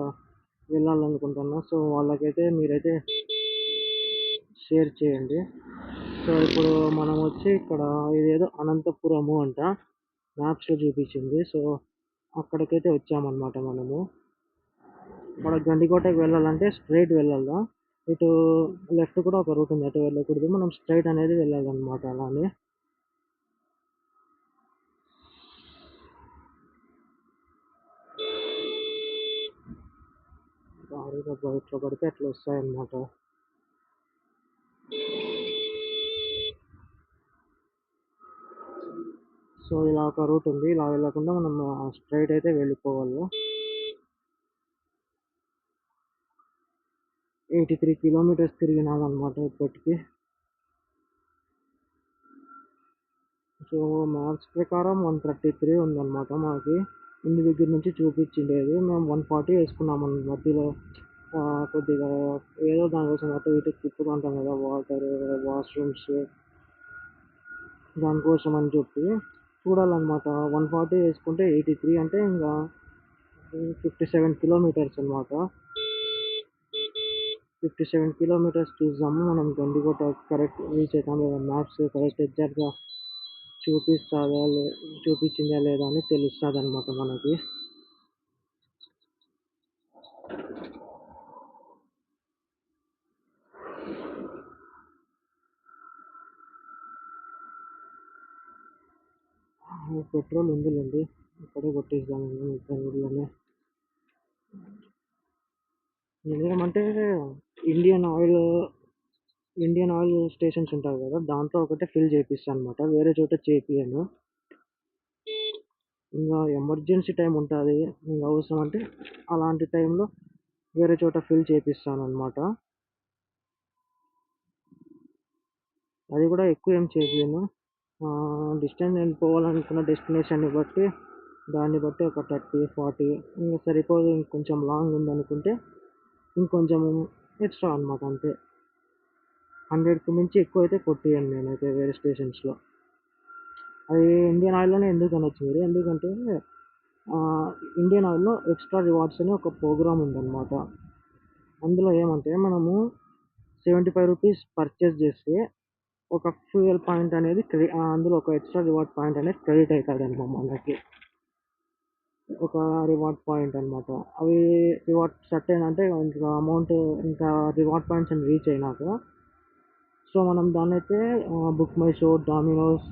వెళ్ళాలనుకుంటున్నా సో వాళ్ళకైతే మీరైతే షేర్ చేయండి. సో ఇప్పుడు మనం వచ్చి ఇక్కడ ఇదేదో అనంతపురము అంట మ్యాప్స్లో చూపించింది. సో అక్కడికైతే వచ్చామన్నమాట మనము. మన గండికోటకి వెళ్ళాలంటే స్ట్రైట్ వెళ్ళాలా. ఇటు లెఫ్ట్ కూడా ఒక రూట్ ఉంది, అటు వెళ్ళకూడదు. మనం స్ట్రైట్ అనేది వెళ్ళాలన్నమాట. అలానే భారీగా ఇట్లా పడితే అట్లా వస్తాయన్నమాట. సో ఇలా ఒక రూట్ ఉంది, ఇలా వెళ్ళకుండా మనం స్ట్రైట్ అయితే వెళ్ళిపోవాలి. 83 కిలోమీటర్స్ తిరిగినాం అనమాట ఇప్పటికి. సో మ్యాప్స్ ప్రకారం 133 ఉందన్నమాట మాకి. ఇంటి దగ్గర నుంచి చూపించిండేది మేము 140 వేసుకున్నాం మధ్యలో. కొద్దిగా ఏదో దానికోసం అటు ఇటు తిప్పుతుంటాం కదా వాటర్ వాష్రూమ్స్ దానికోసం అని చెప్పి చూడాలన్నమాట. 140 వేసుకుంటే 83 అంటే ఇంకా 57 కిలోమీటర్స్ అనమాట. 57 కిలోమీటర్స్ చూసాము మనం గండికోట కరెక్ట్ రీచ్ అవుతాం లేదా మ్యాప్స్ కరెక్ట్ ఎగ్జాక్ట్గా చూపించిందా లేదా అని తెలుస్తుంది అనమాట మనకి. పెట్రోల్ ఉందిలేండి, ఇక్కడే కొట్టేద్దాము ఇక్కడ ఊర్లోనే. ఎందుకంటే ఇండియన్ ఆయిల్ స్టేషన్స్ ఉంటాయి కదా దాంట్లో ఒకటే ఫిల్ చేపిస్తాను అనమాట, వేరే చోట చేపియను. ఇంకా ఎమర్జెన్సీ టైం ఉంటుంది ఇంకా అవసరం అంటే అలాంటి టైంలో వేరే చోట ఫిల్ చేపిస్తాను అనమాట. అది కూడా ఎక్కువ ఏం చేపియను. డిస్టెన్స్ నేను పోవాలనుకున్న డెస్టినేషన్ని బట్టి దాన్ని బట్టి ఒక 30-40 ఇంకా సరిపోదు ఇంకొంచెం లాంగ్ ఉందనుకుంటే ఇంకొంచెం ఎక్స్ట్రా అనమాట అంతే. 100కి మించి ఎక్కువ అయితే కొట్టియను నేనైతే వేరే స్టేషన్స్లో. అది ఇండియన్ ఆయిల్లోనే ఎందుకు అనొచ్చు మీరు, ఎందుకంటే ఇండియన్ ఆయిల్లో ఎక్స్ట్రా రివార్డ్స్ అని ఒక ప్రోగ్రామ్ ఉందన్నమాట. అందులో ఏమంటే మనము 75 రూపీస్ పర్చేస్ చేస్తే ఒక ఫ్యూయల్ పాయింట్ అనేది అందులో ఒక ఎక్స్ట్రా రివార్డ్ పాయింట్ అనేది క్రెడిట్ అవుతాడనమాట మనకి. ఒక రివార్డ్ పాయింట్ అనమాట. అవి రివార్డ్ సర్టెన్ అంటే ఇంకా అమౌంట్ ఇంకా రివార్డ్ పాయింట్స్ అని రీచ్ అయినాక సో మనం దాన్ని అయితే book my show, dominoes,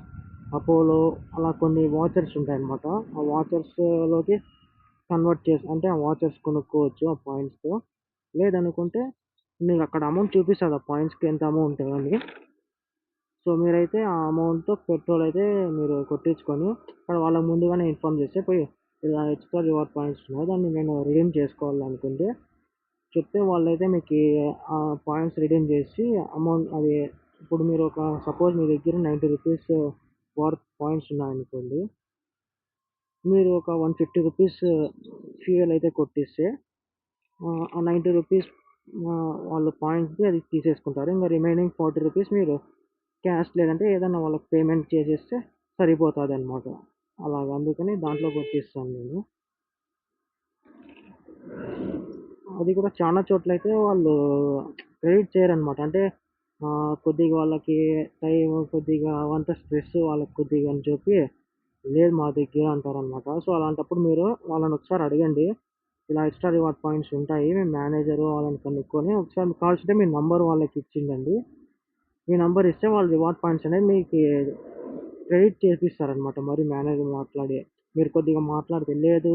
Apollo అలా కొన్ని వాచర్స్ ఉంటాయన్నమాట. ఆ వాచర్స్లోకి కన్వర్ట్ చేసి అంటే ఆ వాచర్స్ కొనుక్కోవచ్చు ఆ పాయింట్స్తో. లేదనుకుంటే మీకు అక్కడ అమౌంట్ చూపిస్తుంది ఆ పాయింట్స్కి ఎంత అమౌంట్ అని. సో మీరైతే ఆ అమౌంట్తో పెట్రోల్ అయితే మీరు కొట్టించుకొని అక్కడ వాళ్ళకి ముందుగానే ఇన్ఫార్మ్ చేస్తే పోయి ఇలా ఎక్స్ట్రా రివార్డ్ పాయింట్స్ ఉన్నాయి దాన్ని నేను రిడీమ్ చేసుకోవాలనుకుంటే చెప్తే వాళ్ళైతే మీకు ఆ పాయింట్స్ రిడీమ్ చేసి అమౌంట్ అది ఇప్పుడు మీరు ఒక సపోజ్ మీ దగ్గర 90 రూపీస్ వర్త్ పాయింట్స్ ఉన్నాయనుకోండి, మీరు ఒక 150 రూపీస్ ఫ్యూయల్ అయితే కొట్టిస్తే ఆ 90 రూపీస్ వాళ్ళు పాయింట్స్‌ది అది తీసేసుకుంటారు. ఇంక రిమైనింగ్ 40 రూపీస్ మీరు క్యాష్ లేదంటే ఏదన్నా వాళ్ళకి పేమెంట్ చేసేస్తే సరిపోతాదనమాట. అలాగ అందుకని దాంట్లో కొట్టిస్తాను నేను. అది కూడా చానా చోట్లయితే వాళ్ళు క్రెడిట్ చేయరనమాట. అంటే కొద్దిగా వాళ్ళకి టైము కొద్దిగా అవంతా స్ట్రెస్ వాళ్ళకి కొద్దిగా అని చెప్పి లేదు మా దగ్గర అంటారనమాట. సో, అలాంటప్పుడు మీరు వాళ్ళని ఒకసారి అడగండి. ఇలా ఎక్స్‌ట్రా రివార్డ్ పాయింట్స్ ఉంటాయి. మేము మేనేజరు వాళ్ళని కనుక్కొని ఒకసారి మీకు కావాల్సింటే మీ నంబర్ వాళ్ళకి ఇచ్చిండండి. మీ నంబర్ ఇస్తే వాళ్ళు రివార్డ్ పాయింట్స్ అనేది మీకి క్రెడిట్ చేపిస్తారనమాట. మరి మేనేజర్ మాట్లాడి. మీరు కొద్దిగా మాట్లాడితే లేదు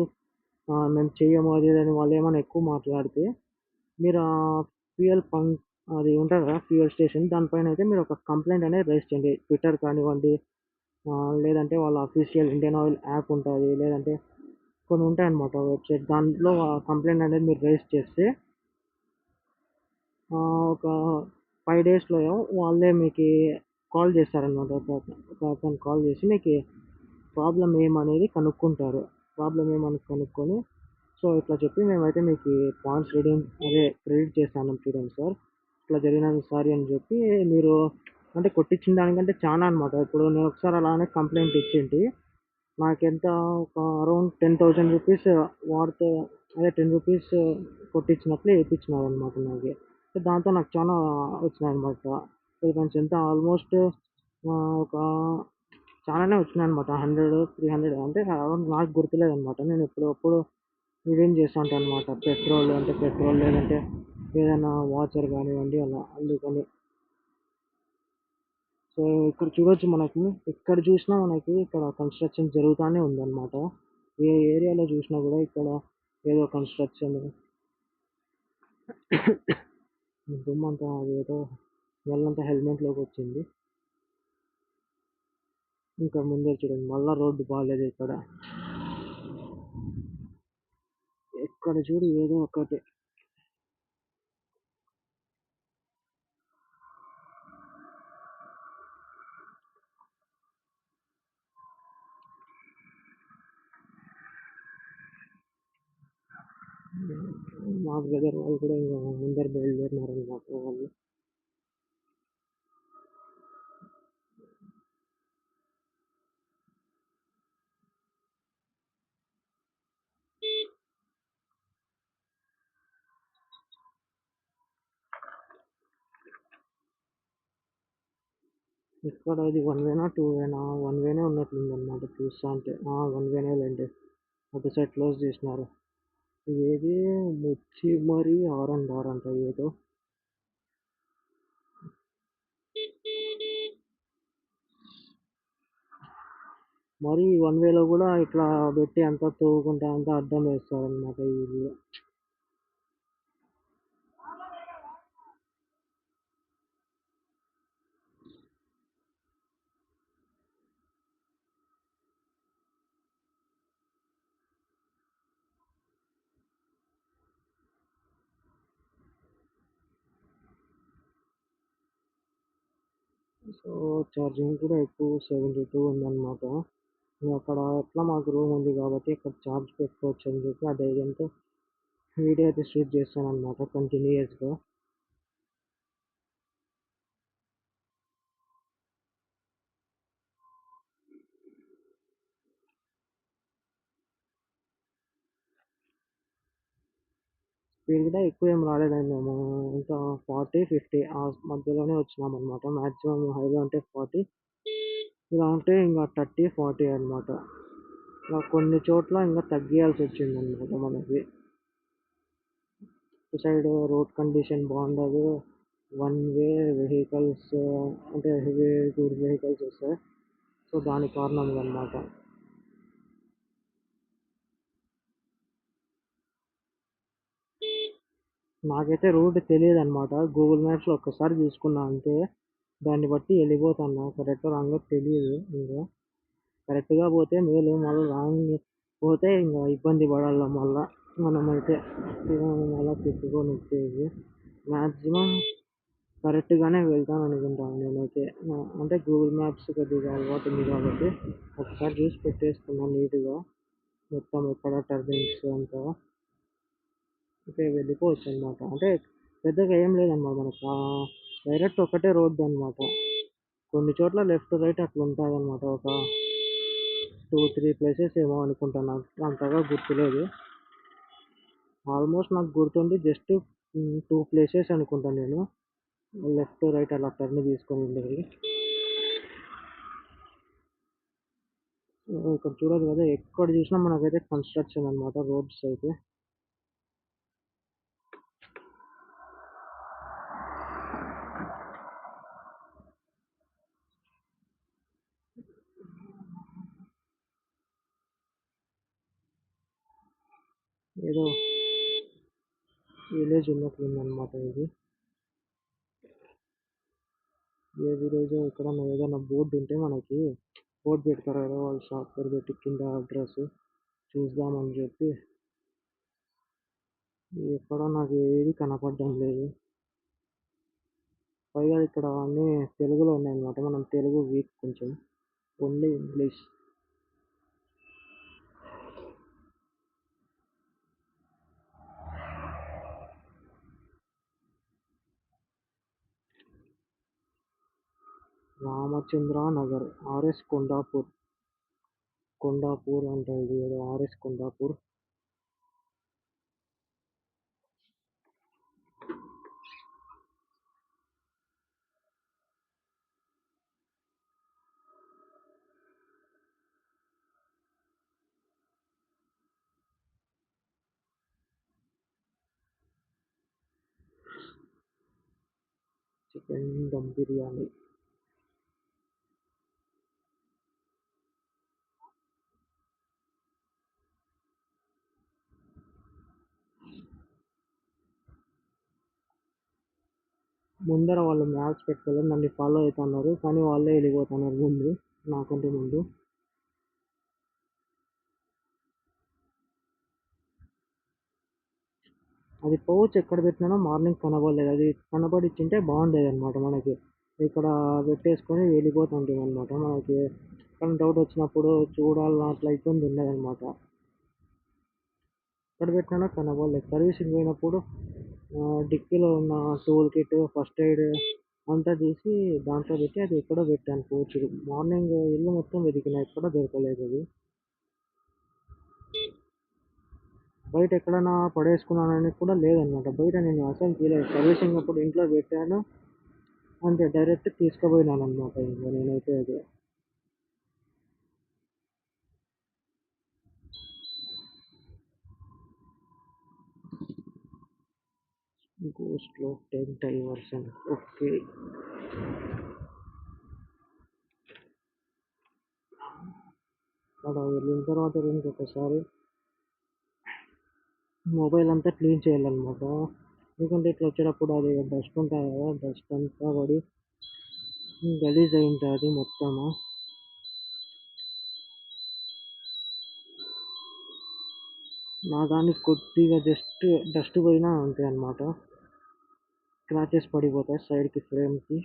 మేము చెయ్యము అది ఇది అని వాళ్ళేమన్నా ఎక్కువ మాట్లాడితే మీరు ఫ్యూయల్ బంక్ అది ఉంటది కదా! ఫ్యూయల్ స్టేషన్ దానిపైనయితే మీరు ఒక కంప్లెయింట్ అనేది రైజ్ చేయండి. ట్విట్టర్ కానివ్వండి, లేదంటే వాళ్ళ అఫీషియల్ ఇండియన్ ఆయిల్ యాప్ ఉంటది. లేదంటే కొన్ని ఉంటాయన్నమాట వెబ్‌సైట్. దాంట్లో కంప్లెయింట్ అనేది మీరు రైజ్ చేస్తే ఒక 5 డేస్‌లో వాళ్ళే మీకి కాల్ చేస్తారనమాట. ఒకతను కాల్ చేసి మీకి ప్రాబ్లమ్ ఏమనేది కనుక్కుంటారు. ప్రాబ్లమ్ ఏమని కనుక్కొని సో, ఇట్లా చెప్పి మేమైతే మీకీ పాయింట్స్ క్రెడిట్ చేశానం చూడండి సార్. ఇట్లా జరిగినది సారీ అని చెప్పి మీరు అంటే కొట్టిచ్చిన దానికంటే చానా అనమాట. ఇప్పుడు నేను ఒకసారి అలానే కంప్లెయింట్ ఇచ్చింటి. నాకెంత ఒక అరౌండ్ 10,000 రూపీస్ వాడితే అదే 10 రూపీస్ కొట్టించినట్లే ఏపిచ్చినారనమాట నాకి. సో, దాంతో నాకు చానా వచ్చినాయనమాట. రిటర్న్స్ ఎంత ఆల్మోస్ట్ ఒక చాలానే వచ్చినాయనమాట. 100, 300 అంటే అరౌండ్ నాకు గుర్తులేదనమాట. నేను ఎప్పుడప్పుడు ఇదేం చేస్తా ఉంటాననమాట. పెట్రోల్ లేదంటే ఏదైనా వాచర్ కానివ్వండి అలా అందుకని. సో, ఇక్కడ చూడొచ్చు మనకి ఎక్కడ చూసినా మనకి ఇక్కడ కన్‌స్ట్రక్షన్ జరుగుతానే ఉందనమాట. ఏ ఏరియాలో చూసినా గూడా ఇక్కడ ఏదో కన్‌స్ట్రక్షన్ దుమ్మంతా అదేదో స్మెల్ అంతా హెల్మెట్‌లోకొచ్చింది. ఇంకా ముందర చూడండి మళ్ళా రోడ్డు బాలేదిక్కడ. ఎక్కడ చూడు ఏదో ఒకటి. మా బ్రదర్ వాళ్ళు కూడా ఇంక ముందర బయలుదేరినారనమాట వాళ్ళు. ఇక్కడ ఇది వన్ వేనా? టూ వేనా? వన్ వేనే ఉన్నట్లుందనమాట చూస్తాంటే. వన్ వేనే లెండి. అటు సైడ్ క్లోజ్ చేసినారు. ఇదేది మిర్చి మరి R&R అంట ఏదో. మరి వన్ వేలో కూడా ఇట్లా పెట్టి అంతా తవ్వుకుంటా అంతా అడ్డం వేస్తారనమాట వీళ్ళు. సో ఛార్జింగ్ కూడా ఎక్కువ 72 ఉందనమాట. అక్కడ ఎట్లా మాకు రూమ్ ఉంది కాబట్టి ఇక్కడ ఛార్జ్ పెట్టుకోవచ్చు అని చెప్పి ఆ ధైర్యంతో వీడియో అయితే షూట్ చేశాననమాట కంటిన్యూయస్‌గా. స్పీడ్ కూడా ఎక్కువ ఏం రాలేదండి మేము. ఇంకా 40, 50 ఆ మధ్యలోనే వచ్చినామనమాట. మాక్సిమం హైవే అంటే 40 ఇలా ఉంటే ఇంక 30, 40 అనమాట. ఇలా కొన్ని చోట్ల ఇంక తగ్గియాల్సొచ్చిందనమాట మనకి. ఇటు సైడ్ రోడ్ కండిషన్ బాగుండదు. వన్ వే వెహికల్స్ అంటే హెవీ గూడ్స్ వెహికల్స్ వస్తాయి. సో దాని కారణంగా అనమాట. నాకైతే రూట్ తెలీదనమాట. గూగుల్ మ్యాప్స్‌లో ఒక్కసారి చూసుకున్నా అంతే. దాన్ని బట్టి ఎళ్ళిపోతాన్నా. కరెక్టో రాంగో తెలీదు ఇంగ. కరెక్ట్‌గా పోతే మేలు. మళ్ళా రాంగ్ పోతే ఇంగ ఇబ్బంది పడాల మళ్ళా. మనమైతే మళ్ళా తిప్పుకొని వచ్చేది. మాక్సిమం కరెక్ట్‌గానే వెళ్తాననుకుంటాను నేనైతే. అంటే గూగుల్ మ్యాప్స్ కొద్దిగా అలవాటుంది కాబట్టి ఒకసారి చూసి పెట్టేసుకున్నా నీట్‌గా. మొత్తం ఎక్కడ టర్నింగ్స్ అంతా. అయితే వెళ్ళిపోవచ్చనమాట. అంటే పెద్దగా ఏం లేదన్నమాట మనకు డైరెక్ట్ ఒకటే రోడ్డు అనమాట. కొన్ని చోట్ల లెఫ్ట్, రైట్ అట్లా ఉంటాదన్నమాట. ఒక 2, 3 ప్లేసెస్ ఏమో అనుకుంటా. నాకు అంతగా గుర్తులేదు. ఆల్మోస్ట్ నాకు గుర్తుండి జస్ట్ 2 ప్లేసెస్ అనుకుంటా నేను. లెఫ్ట్, రైట్ అలా టర్న్ తీసుకొని వెళ్ళేది. ఇక్కడ చూడొచ్చు కదా! ఎక్కడ చూసినా మనకైతే కన్‌స్ట్రక్షన్ అనమాట రోడ్స్ అయితే. ఏదో విలేజ్ ఉన్నట్లుందనమాట ఇది. ఏ విలేజో ఎక్కడన్నా ఏదైనా బోర్డ్ ఉంటే మనకి బోర్డ్ పెడతారు కదా! వాళ్ళు షాప్ పేరు పెట్టి కింద అడ్రస్ చూద్దామని చెప్పి ఎక్కడ నాకు ఏది కనపడడం లేదు. పైగా ఇక్కడ అన్నీ తెలుగులో ఉన్నాయన్నమాట. మనం తెలుగు వీక్ కొంచెం. Only English. Ramachandra Nagar, RS Kondapur. Kondapur అంట ఇది ఏదో ఆర్ఎస్ కొండాపూర్. చికెన్ దమ్ బిర్యానీ. ముందర వాళ్ళు మ్యాప్స్ పెట్టుకోలేదు, నన్ను ఫాలో అవుతున్నారు. కానీ వాళ్ళే వెళ్ళిపోతున్నారు ముందు, నాకంటే ముందు. అది పౌచ్ ఎక్కడ పెట్టినానో మార్నింగ్ కనబడలేదు. అది కనబడిచ్చింటే బాగుండేది అనమాట మనకి. ఇక్కడ పెట్టేసుకొని వెళ్ళిపోతుంటాం అనమాట. మనకి ఎక్కడ డౌట్ వచ్చినప్పుడు చూడాలన్న అట్లా ఇబ్బంది ఉండదన్నమాట. ఎక్కడ పెట్టినానో కనబడలేదు. సర్వీసింగ్ పోయినప్పుడు డిక్కీలో ఉన్న టూల్ కిట్, ఫస్ట్ ఎయిడ్ అంతా తీసి దాంట్లో పెట్టి అది ఎక్కడో పెట్టాను పౌచ్. మార్నింగ్ ఇల్లు మొత్తం వెతికినా ఎక్కడ దొరకలేదు అది. బయట ఎక్కడైనా పడేసుకున్నానని కూడా లేదనమాట. బయట నేను అసలు తీయలేదు. సర్వీసింగ్ అప్పుడు ఇంట్లో పెట్టాను అంతే, డైరెక్ట్ తీసుకుపోయినాననమాట ఇంక నేనైతే అది. గోస్ట్‌లో 10 డైవర్షన్. ఓకే. అక్కడ వెళ్ళిన తర్వాత రూమ్‌కి ఒకసారి మొబైల్ అంతా క్లీన్ చేయాలనమాట. ఎందుకంటే ఇట్లా వచ్చేటప్పుడు అది డస్ట్ ఉంటాయి కదా! డస్ట్ అంతా పడి గలీజ్ అయి ఉంటది మొత్తము. నా దానికి కొద్దిగా జస్ట్ డస్ట్ పోయినా అంతే అనమాట. స్క్రాచెస్ పడిపోతాయి సైడ్‌కి ఫ్రేమ్‌కి.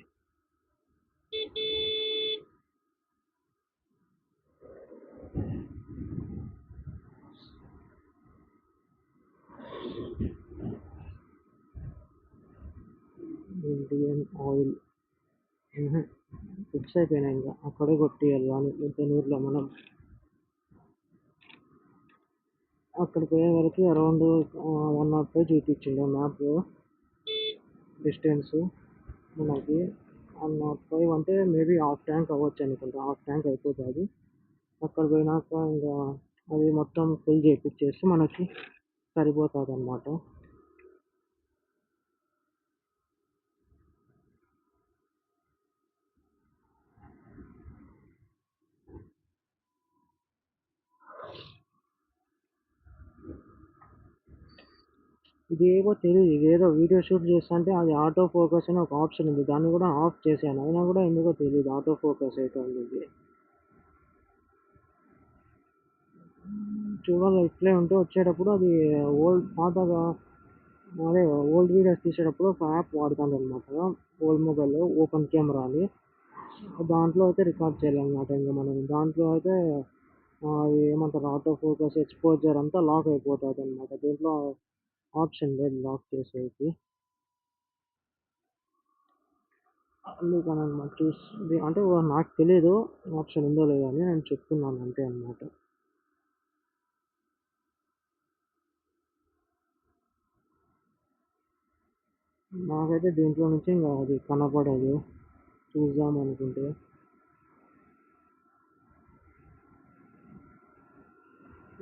Indian oil. ఫిక్స్ అయిపోయినా ఇంక. అక్కడే కొట్టియాలి అని బెంగుళూరులో మనం. అక్కడికి పోయే వరకు అరౌండ్ 105 చూపించిండు మ్యాప్ డిస్టెన్స్ మనకి. 105 అంటే మేబీ హాఫ్ ట్యాంక్ అవ్వచ్చు అనుకుంటా. హాఫ్ ట్యాంక్ అయిపోతుంది. అక్కడ పోయినాక ఇంకా అది మొత్తం ఫుల్ చేపిచ్చేస్తే మనకి సరిపోతుంది అనమాట. ఇదేవో తెలీదు. ఇదేదో వీడియో షూట్ చేస్తుంటే అది ఆటో ఫోకస్ అని ఒక ఆప్షన్ ఉంది. దాన్ని కూడా ఆఫ్ చేశాను. అయినా కూడా ఎందుకో తెలీదు ఆటో ఫోకస్ అయితుంది ఇది. చూడాలి ఇట్లే ఉంటే వచ్చేటప్పుడు అది పాతగా అదే ఓల్డ్ వీడియోస్ తీసేటప్పుడు ఒక యాప్ వాడతానన్నమాట. ఓల్డ్ మొబైల్‌లో ఓపెన్ కెమెరా అని. దాంట్లో అయితే రికార్డ్ చేయాలన్నమాట. ఇంక మనం దాంట్లో అయితే అది ఏమంటారు ఆటో ఫోకస్, ఎక్స్‌పోజర్ అంతా లాక్ అయిపోతదన్నమాట. దీంట్లో ఆప్షన్ లేదు లాక్ చేసేకి. అందుకననమాట చూసి అంటే నాకు తెలీదు ఆప్షన్ ఉందో లేదో అని నేను చెప్తున్నాను అంతే అనమాట. నాకైతే దీంట్లో నుంచి ఇంక అది కనపడదు చూద్దాం అనుకుంటే.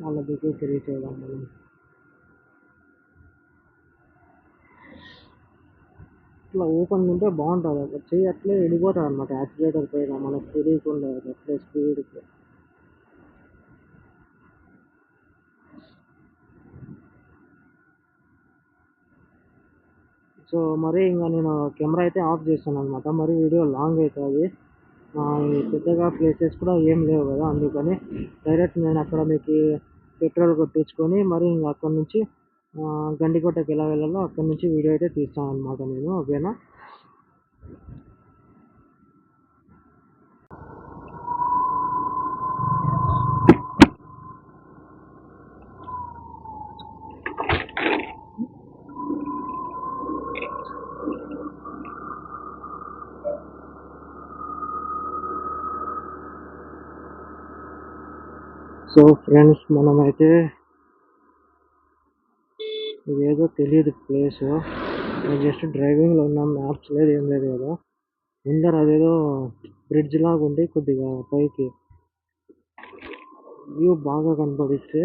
వాళ్ళ దగ్గర తిరిగి చేద్దాం మనం. ఇట్లా ఓపెన్ ఉంటే బాగుంటుంది, ఒక చెయ్యి అట్లే వెళ్ళిపోతుంది అనమాట యాక్సిలేటర్ పైన మనకు తెలియకుండా అట్లే స్పీడ్కి. సో మరి ఇంకా నేను కెమెరా అయితే ఆఫ్ చేస్తాను అనమాట, మరి వీడియో లాంగ్ అవుతుంది. ఈ పెద్దగా ప్లేసెస్ కూడా ఏం లేవు కదా, అందుకని డైరెక్ట్ నేను అక్కడ మీకు పెట్రోల్ కొట్టించుకొని మరి ఇంకా అక్కడ నుంచి గండికోటకి ఎలా వెళ్ళాలో అక్కడ నుంచి వీడియో అయితే తీస్తాను అనమాట నేను. ఓకేనా. సో ఫ్రెండ్స్, మనమైతే ఇదేదో తెలియదు ప్లేస్, జస్ట్ డ్రైవింగ్లో ఉన్నాం, మ్యాప్స్ లేదు ఏం లేదు కదా. ముందర అదేదో బ్రిడ్జ్ లాగా ఉంది, కొద్దిగా పైకి వ్యూ బాగా కనపడిస్తే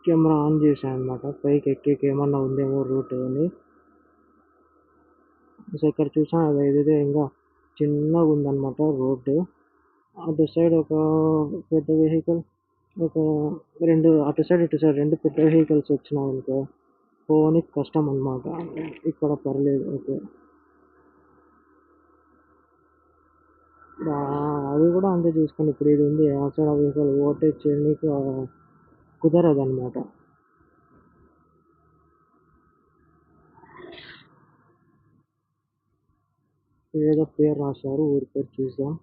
కెమెరా ఆన్ చేశాను అనమాట, పైకి ఎక్కేకి ఏమన్నా ఉందేమో రూట్ అని. సో ఇక్కడ చూసాను అది ఏదేదో ఇంకా చిన్నగా ఉందన్నమాట రోడ్డు. అటు సైడ్ ఒక పెద్ద వెహికల్, ఒక రెండు అటు సైడ్ ఇటు సైడ్ రెండు పెద్ద వెహికల్స్ వచ్చినాయి అనుకో పోనీకి కష్టం అనమాట. ఇక్కడ పర్లేదు ఓకే. అది కూడా అంతే చూసుకొని ఇప్పుడు ఇది ఉంది ఆ సైడ్ వెహికల్ ఓవర్టేక్ చేయడానికి కుదరదు అనమాట. ఏదో పేరు రాశారు, ఊరి పేరు చూద్దాం.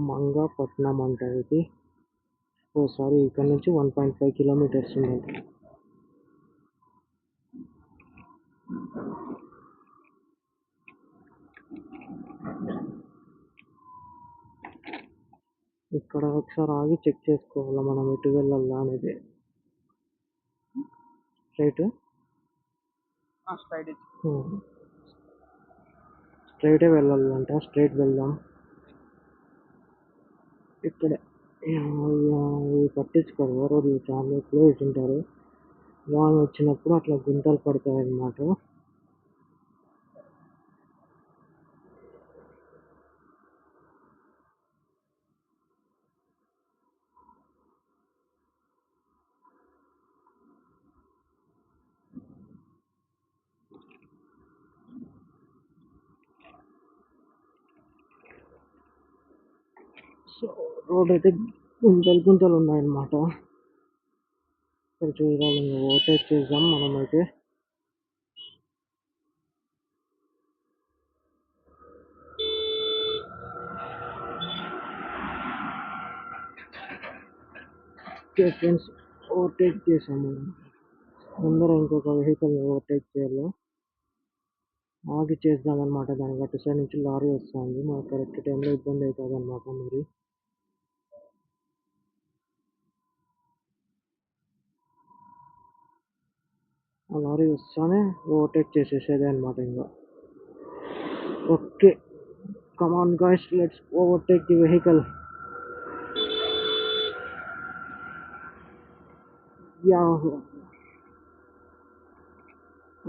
మంగపట్నం అంట ఇది. ఓ సారీ, ఇక్కడ నుంచి 1.5 కిలోమీటర్స్ ఉంది. ఇక్కడ ఒకసారి ఆగి చెక్ చేసుకోవాలి మనం ఎటు వెళ్ళాలా అనేది. స్ట్రైట్ స్ట్రైటే వెళ్ళాలంట, స్ట్రైట్ వెళ్దాం. ఇక్కడే పట్టించుకోరు రోడ్లు చాలా క్లోజ్ ఉంటారు, వాన వచ్చినప్పుడు అట్లా గుంటలు పడతాయి అన్నమాట. సో రోడ్ అయితే గుంతలు గుంతలు ఉన్నాయన్నమాట. ఇక్కడ చూడాలి, ఓవర్టేక్ చేద్దాం మనమైతే. ఓకే ఫ్రెండ్స్, ఓవర్టేక్ చేసాము. ముందర ఇంకొక వెహికల్ ఓవర్టేక్ చేయాలి, ఆగి చేద్దాం అనమాట. దానికి అటు సైడ్ నుంచి లారీ వస్తుంది, మాకు కరెక్ట్ టైంలో ఇబ్బంది అవుతుంది అనమాట. మరి ఆ లారీ వస్తానే ఓవర్టేక్ చేసేసేదే అనమాట ఇంకా. Okay, come on guys, let's overtake the vehicle. Yahoo.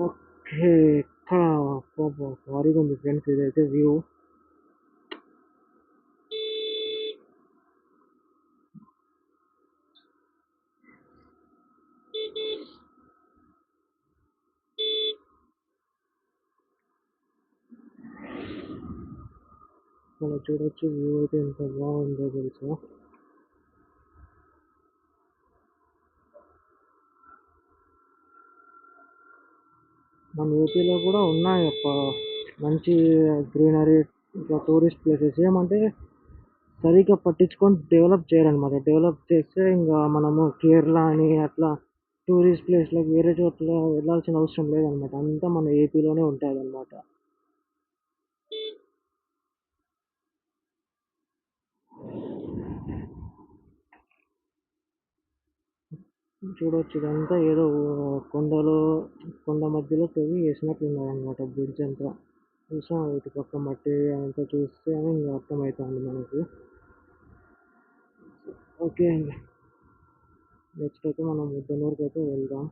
Okay, ఇక్కడ భారీగా ఉంది ఫ్రెండ్స్ ఇదైతే వ్యూ. మనం చూడొచ్చు వ్యూ అయితే ఎంత బాగుందో తెలుసా. మన ఏపీలో కూడా ఉన్నాయి మంచి గ్రీనరీ, ఇంకా టూరిస్ట్ ప్లేసెస్. ఏమంటే సరిగ్గా పట్టించుకొని డెవలప్ చేయాలన్నమాట. డెవలప్ చేస్తే ఇంకా మనము కేరళ అని అట్లా టూరిస్ట్ ప్లేస్లకు వేరే చోట్ల వెళ్ళాల్సిన అవసరం లేదనమాట, అంతా మన ఏపీలోనే ఉంటుంది అనమాట. చూడొచ్చు ఇదంతా ఏదో కొండ మధ్యలో తవ్వి వేసినట్లున్నదన్నమాట బ్రిడ్జ్ అంతా. చూసాం ఇటు పక్క మట్టి అంతా చూస్తే ఇంకా అర్థమవుతుంది మనకి. ఓకే అండి, నెక్స్ట్ అయితే మనం ముద్దనూరుకి అయితే వెళ్దాం.